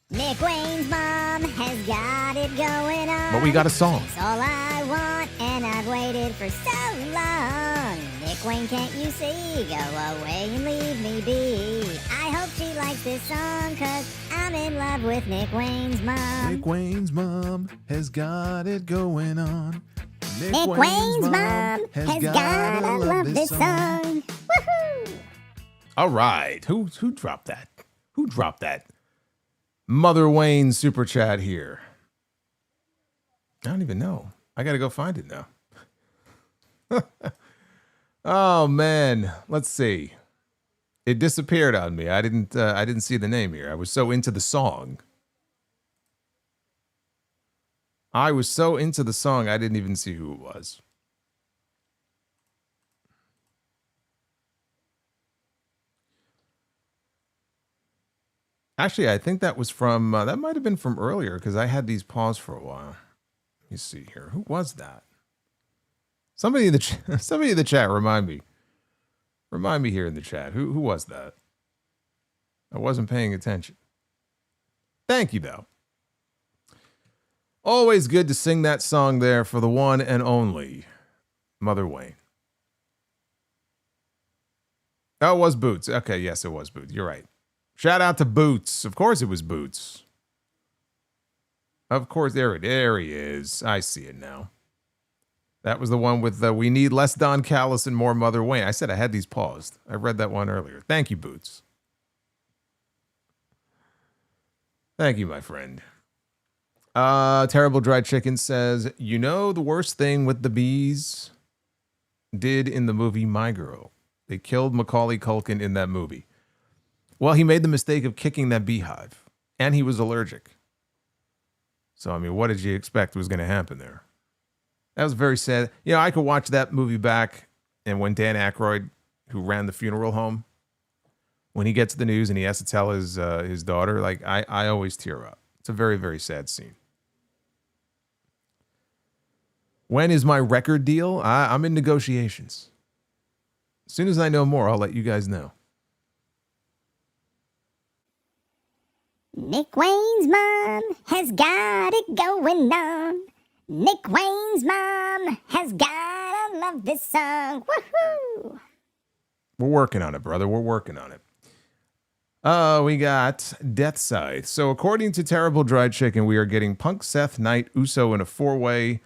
Nick Wayne's mom has got it going on. But we got a song. It's all I want, and I've waited for so long. Nick Wayne, can't you see? Go away and leave me be. I hope she likes this song, cause I'm in love with Nick Wayne's mom. Nick Wayne's mom has got it going on. Nick Wayne's mom has gotta love this song. Woohoo! All right. Who dropped that? Who dropped that? Mother Wayne super chat here. I don't even know. I got to go find it now. Oh man, let's see. It disappeared on me. I didn't see the name here. I was so into the song. I didn't even see who it was. Actually, I think that was from, that might have been from earlier because I had these paused for a while. Let me see here. Who was that? Somebody in the chat, remind me. Remind me here in the chat. Who was that? I wasn't paying attention. Thank you, though. Always good to sing that song there for the one and only Mother Wayne. Oh, it was Boots. Okay, yes, it was Boots. You're right. Shout out to Boots. Of course it was Boots. Of course, there he is. I see it now. That was the one with we need less Don Callis and more Mother Wayne. I said I had these paused. I read that one earlier. Thank you, Boots. Thank you, my friend. Terrible Dried Chicken says, the worst thing with the bees did in the movie My Girl. They killed Macaulay Culkin in that movie. Well, he made the mistake of kicking that beehive, and he was allergic. So, I mean, what did you expect was going to happen there? That was very sad. I could watch that movie back, and when Dan Aykroyd, who ran the funeral home, when he gets the news and he has to tell his daughter, like, I always tear up. It's a very, very sad scene. When is my record deal? I'm in negotiations. As soon as I know more, I'll let you guys know. Nick Wayne's mom has got it going on. Nick Wayne's mom has gotta love this song. Woohoo! We're working on it, brother. We're working on it. We got Death Scythe. So according to Terrible Dried Chicken, we are getting Punk, Seth, Knight, Uso in a 4-way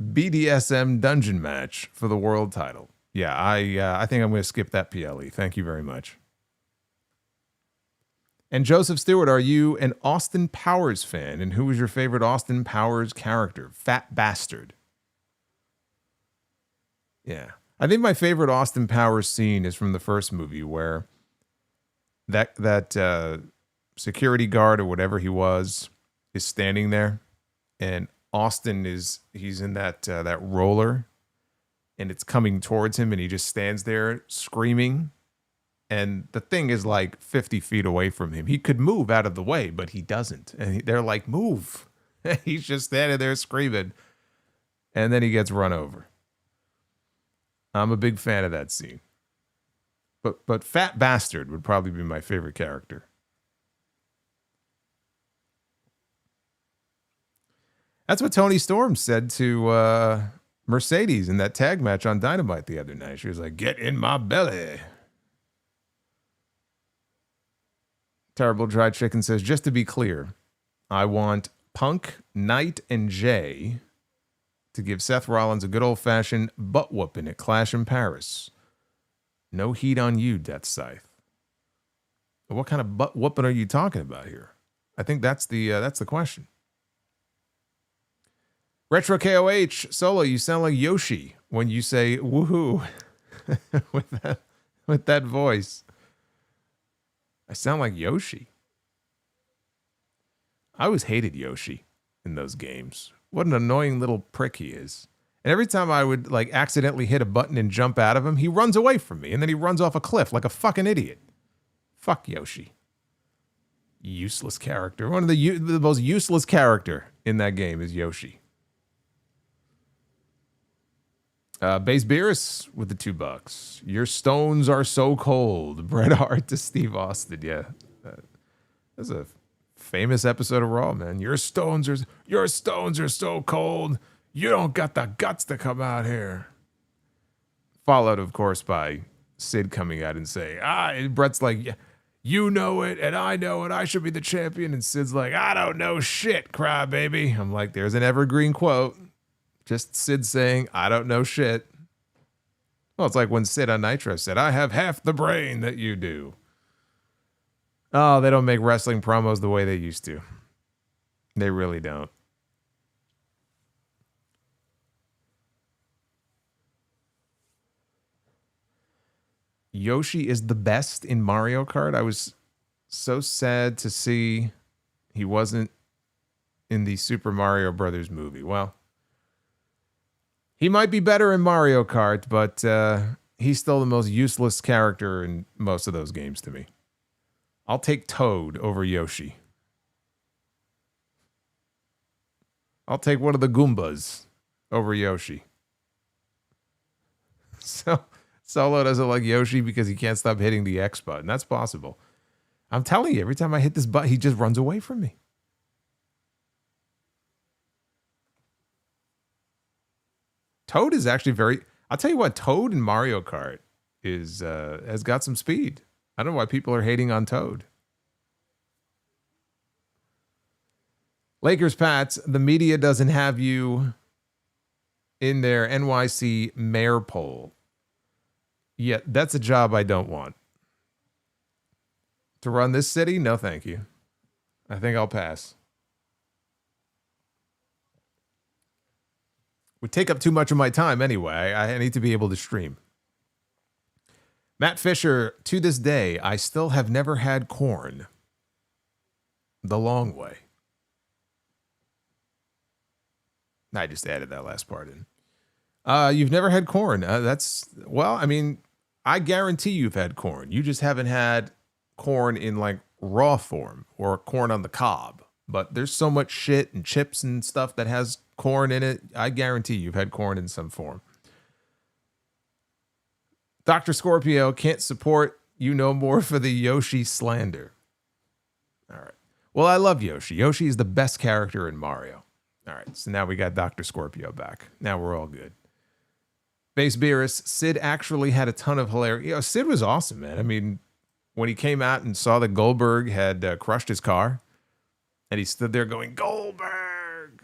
BDSM dungeon match for the world title. Yeah, I think I'm going to skip that PLE. Thank you very much. And Joseph Stewart, are you an Austin Powers fan? And who was your favorite Austin Powers character? Fat Bastard. Yeah. I think my favorite Austin Powers scene is from the first movie where that security guard or whatever he was is standing there, and Austin he's in that roller, and it's coming towards him, and he just stands there screaming. And the thing is like 50 feet away from him. He could move out of the way, but he doesn't. And they're like, move. He's just standing there screaming. And then he gets run over. I'm a big fan of that scene. But Fat Bastard would probably be my favorite character. That's what Toni Storm said to Mercedes in that tag match on Dynamite the other night. She was like, get in my belly. Terrible Dried Chicken says, just to be clear, I want Punk, Knight, and Jay to give Seth Rollins a good old-fashioned butt whooping at Clash in Paris. No heat on you, Death Scythe. What kind of butt whooping are you talking about here? I think that's the question. Retro KOH, Solo, you sound like Yoshi when you say woohoo with that voice. I sound like Yoshi. I always hated Yoshi in those games. What an annoying little prick he is. And every time I would like accidentally hit a button and jump out of him, he runs away from me and then he runs off a cliff like a fucking idiot. Fuck Yoshi. Useless character. One of the most useless character in that game is Yoshi. Base Beerus with the $2. Your stones are so cold. Bret Hart to Steve Austin. Yeah. That's a famous episode of Raw, man. Your stones are so cold. You don't got the guts to come out here. Followed, of course, by Sid coming out and saying, and Bret's like, you know it, and I know it. I should be the champion. And Sid's like, I don't know shit, crybaby. I'm like, there's an evergreen quote. Just Sid saying, I don't know shit. Well, it's like when Sid on Nitro said, I have half the brain that you do. Oh, they don't make wrestling promos the way they used to. They really don't. Yoshi is the best in Mario Kart. I was so sad to see he wasn't in the Super Mario Brothers movie. Well, he might be better in Mario Kart, but he's still the most useless character in most of those games to me. I'll take Toad over Yoshi. I'll take one of the Goombas over Yoshi. So Solo doesn't like Yoshi because he can't stop hitting the X button. That's possible. I'm telling you, every time I hit this button, he just runs away from me. Toad is actually very... I'll tell you what, Toad in Mario Kart has got some speed. I don't know why people are hating on Toad. Lakers Pats, the media doesn't have you in their NYC mayor poll. Yeah, that's a job I don't want. To run this city? No, thank you. I think I'll pass. Would take up too much of my time anyway. I need to be able to stream. Matt Fisher, to this day, I still have never had corn the long way. I just added that last part in. You've never had corn. Well, I mean, I guarantee you've had corn. You just haven't had corn in like raw form or corn on the cob. But there's so much shit and chips and stuff that has corn in it. I guarantee you've had corn in some form. Dr. Scorpio can't support you no more for the Yoshi slander. All right. Well, I love Yoshi. Yoshi is the best character in Mario. All right. So now we got Dr. Scorpio back. Now we're all good. Base Beerus, Sid actually had a ton of hilarity. You know, Sid was awesome, man. I mean, when he came out and saw that Goldberg had crushed his car, and he stood there going, Goldberg.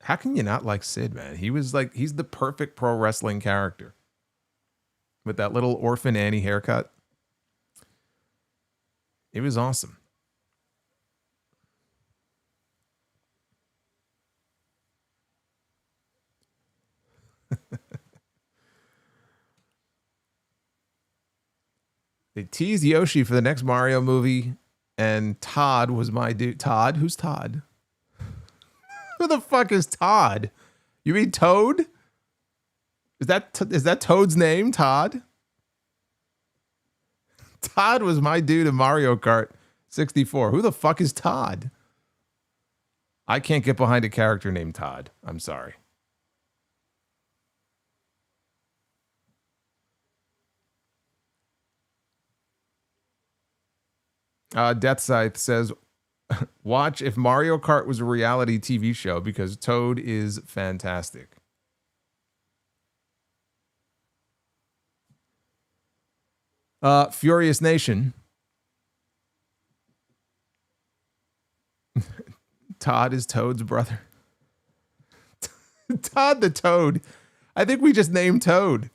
How can you not like Sid, man? He's the perfect pro wrestling character. With that little Orphan Annie haircut. It was awesome. They teased Yoshi for the next Mario movie, and Todd was my dude. Todd? Who's Todd? Who the fuck is Todd? You mean Toad? Is that Toad's name, Todd? Todd was my dude in Mario Kart 64. Who the fuck is Todd? I can't get behind a character named Todd. I'm sorry. Death Scythe says, watch if Mario Kart was a reality TV show because Toad is fantastic. Furious Nation. Todd is Toad's brother. Todd the Toad. I think we just named Toad.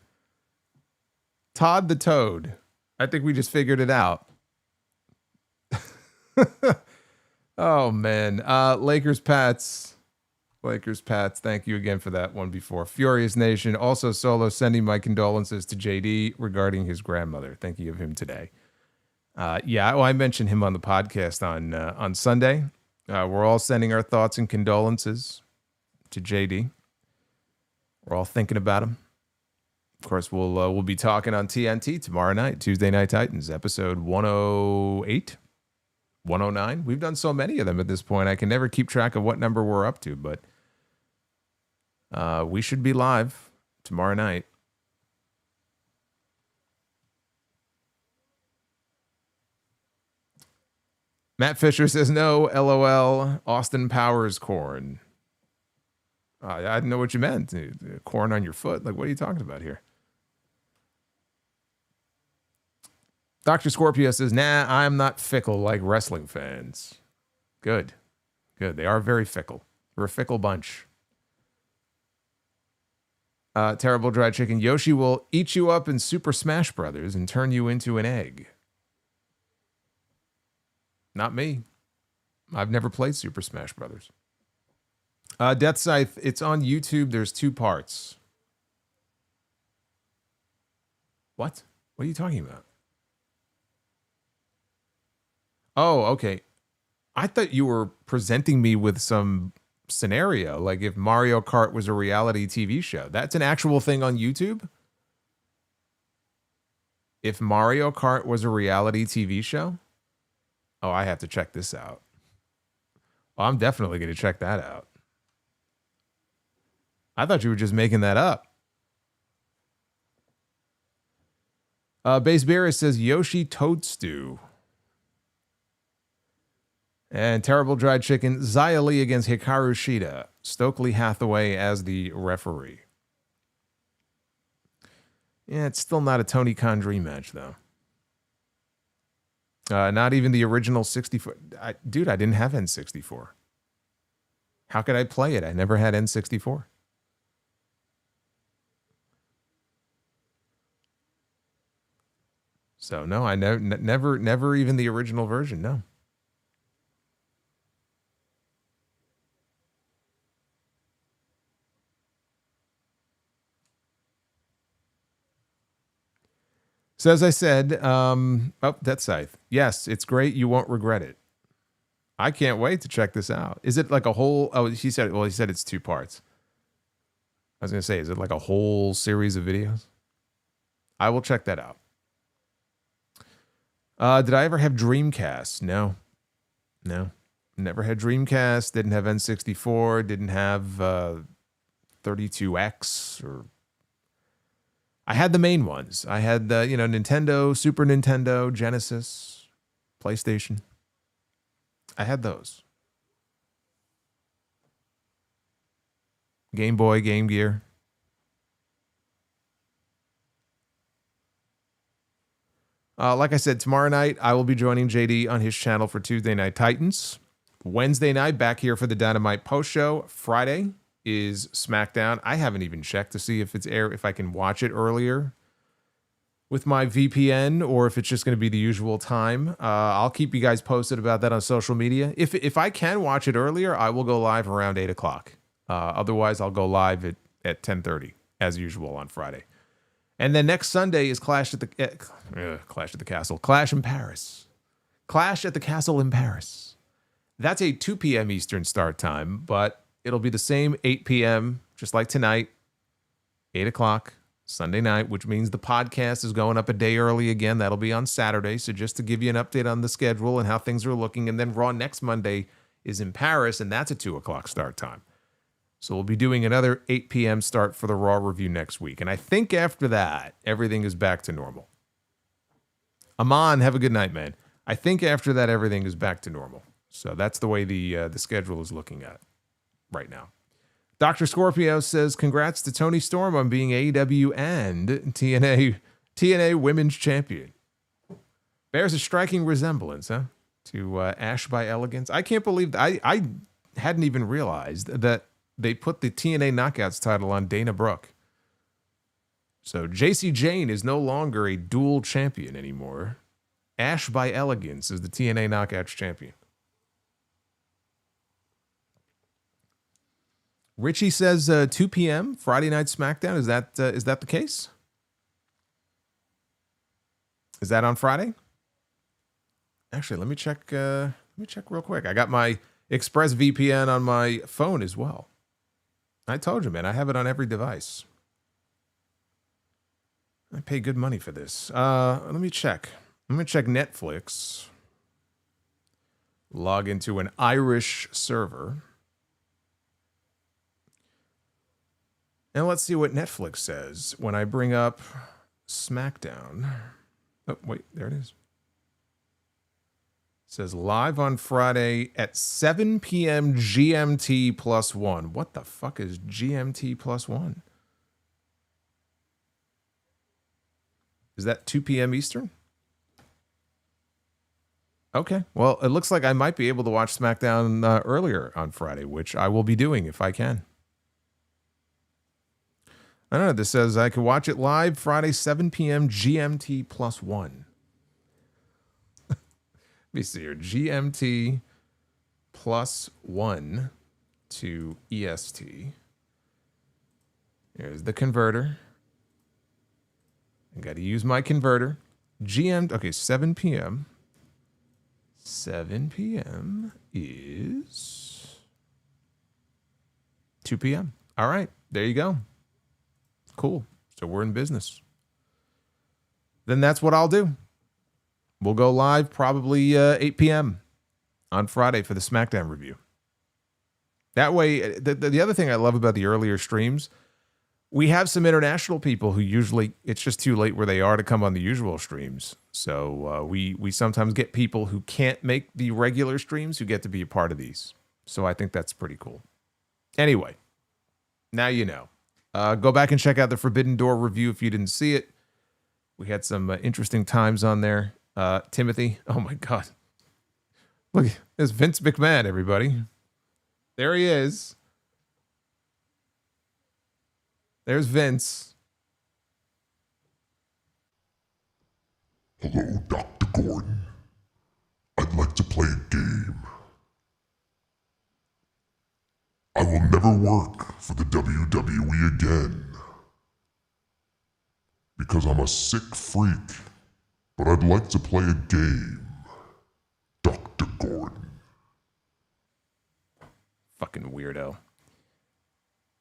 Todd the Toad. I think we just figured it out. Oh, man. Lakers Pats. Thank you again for that one before. Furious Nation. Also, Solo sending my condolences to JD regarding his grandmother. Thinking of him today. Yeah, well, I mentioned him on the podcast on Sunday. We're all sending our thoughts and condolences to JD. We're all thinking about him. Of course, we'll be talking on TNT tomorrow night, Tuesday Night Titans, episode 108, 109. We've done so many of them at this point, I can never keep track of what number we're up to, but we should be live tomorrow night. Matt Fisher says, no, LOL, Austin Powers corn. I didn't know what you meant. Corn on your foot. Like, what are you talking about here? Dr. Scorpio says, nah, I'm not fickle like wrestling fans. Good. Good. They are very fickle. We're a fickle bunch. Terrible Dried Chicken. Yoshi will eat you up in Super Smash Brothers and turn you into an egg. Not me. I've never played Super Smash Brothers. Death Scythe, it's on YouTube. There's 2 parts. What? What are you talking about? Oh, okay. I thought you were presenting me with some scenario, like if Mario Kart was a reality TV show. That's an actual thing on YouTube? If Mario Kart was a reality TV show? Oh, I have to check this out. Well, I'm definitely going to check that out. I thought you were just making that up. Base Beerus says Yoshi Toad Stew. And Terrible Dried Chicken, Xia Li against Hikaru Shida. Stokely Hathaway as the referee. Yeah, it's still not a Tony Khan dream match, though. Not even the original 64. Dude, I didn't have N64. How could I play it? I never had N64. So, no, I never even the original version, no. So as I said, Death Scythe. Yes, it's great. You won't regret it. I can't wait to check this out. Is it like a whole, he said it's 2 parts. I was going to say, is it like a whole series of videos? I will check that out. Did I ever have Dreamcast? No. Never had Dreamcast. Didn't have N64. Didn't have 32X or... I had the main ones. I had the, Nintendo, Super Nintendo, Genesis, PlayStation. I had those. Game Boy, Game Gear. Like I said, tomorrow night, I will be joining JD on his channel for Tuesday Night Titans. Wednesday night, back here for the Dynamite post show. Friday is SmackDown. I haven't even checked to see if it's if I can watch it earlier with my VPN or if it's just going to be the usual time. I'll keep you guys posted about that on social media. If I can watch it earlier, I will go live around 8 o'clock. Otherwise, I'll go live at 10:30 as usual on Friday. And then next Sunday is Clash in Paris. Clash at the Castle in Paris. That's a 2 p.m. Eastern start time, but it'll be the same 8 p.m., just like tonight, 8 o'clock, Sunday night, which means the podcast is going up a day early again. That'll be on Saturday. So just to give you an update on the schedule and how things are looking. And then Raw next Monday is in Paris, and that's a 2 o'clock start time. So we'll be doing another 8 p.m. start for the Raw review next week. And I think after that, everything is back to normal. Aman, have a good night, man. I think after that, everything is back to normal. So that's the way the schedule is looking at right now. Dr. Scorpio says, congrats to Tony Storm on being AEW and TNA Women's Champion. Bears a striking resemblance, to Ash by Elegance. I can't believe that. I hadn't even realized that they put the TNA Knockouts title on Dana Brooke. So JC Jane is no longer a dual champion anymore. Ash by Elegance is the TNA Knockouts champion. Richie says 2 p.m. Friday Night SmackDown. Is that the case? Is that on Friday? Actually, let me check. Let me check real quick. I got my Express VPN on my phone as well. I told you, man. I have it on every device. I pay good money for this. Let me check. I'm gonna check Netflix. Log into an Irish server. And let's see what Netflix says when I bring up SmackDown. Oh, wait, there it is. It says live on Friday at 7 p.m. GMT +1. What the fuck is GMT +1? Is that 2 p.m. Eastern? Okay. Well, it looks like I might be able to watch SmackDown earlier on Friday, which I will be doing if I can. I don't know. This says I can watch it live Friday, 7 p.m. GMT +1. Let me see here. GMT +1 to EST. Here's the converter. I got to use my converter. Okay, 7 p.m. 7 p.m. is 2 p.m. All right, there you go. Cool. So we're in business. Then that's what I'll do. We'll go live probably 8 p.m. on Friday for the SmackDown review. That way, the other thing I love about the earlier streams, we have some international people who usually, it's just too late where they are to come on the usual streams. So we sometimes get people who can't make the regular streams who get to be a part of these. So I think that's pretty cool. Anyway, now you know. Go back and check out the Forbidden Door review if you didn't see it. We had some interesting times on there. Timothy, oh my God. Look, there's Vince McMahon, everybody. There he is. There's Vince. Hello, Dr. Gordon. I'd like to play a game. I will never work for the WWE again. Because I'm a sick freak. But I'd like to play a game. Dr. Gordon. Fucking weirdo.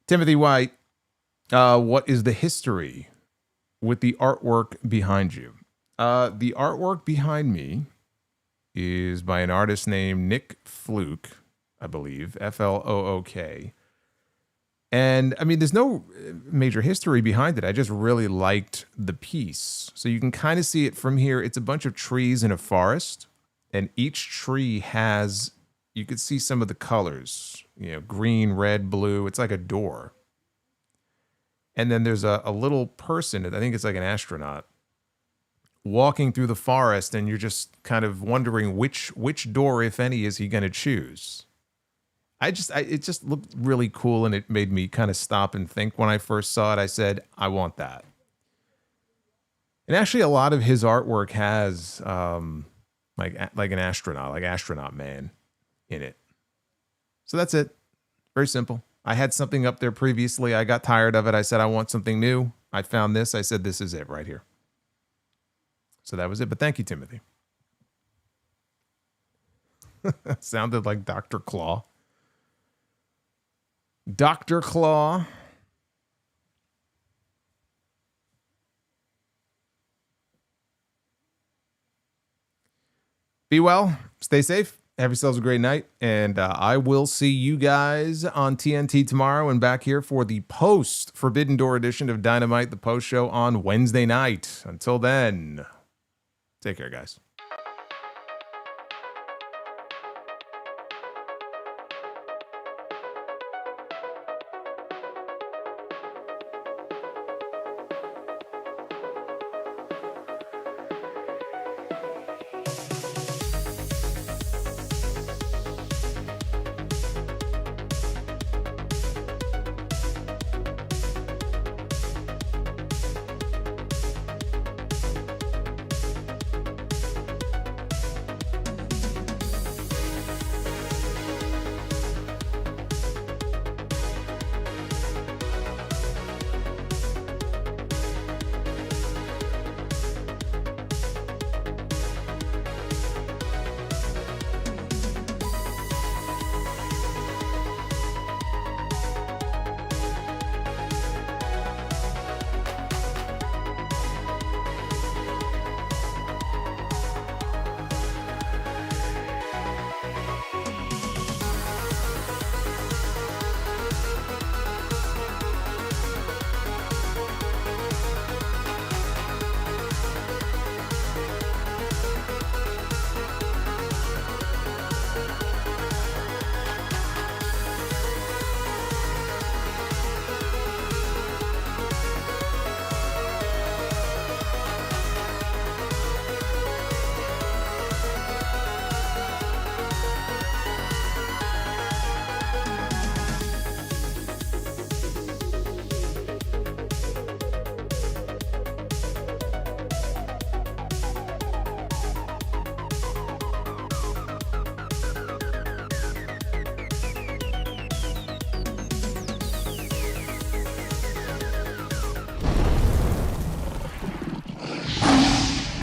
Timothy White, what is the history with the artwork behind you? The artwork behind me is by an artist named Nick Fluke, I believe, Flook. And I mean, there's no major history behind it. I just really liked the piece. So you can kind of see it from here. It's a bunch of trees in a forest, and each tree has, you could see some of the colors, you know, green, red, blue. It's like a door. And then there's a little person, I think it's like an astronaut, walking through the forest, and you're just kind of wondering which door, if any, is he going to choose. It just looked really cool, and it made me kind of stop and think when I first saw it. I said, I want that. And actually, a lot of his artwork has like an astronaut, like Astronaut Man in it. So that's it. Very simple. I had something up there previously. I got tired of it. I said, I want something new. I found this. I said, this is it right here. So that was it. But thank you, Timothy. Sounded like Dr. Claw. Dr. Claw. Be well. Stay safe. Have yourselves a great night. And I will see you guys on TNT tomorrow and back here for the post Forbidden Door edition of Dynamite, the post show on Wednesday night. Until then, take care, guys.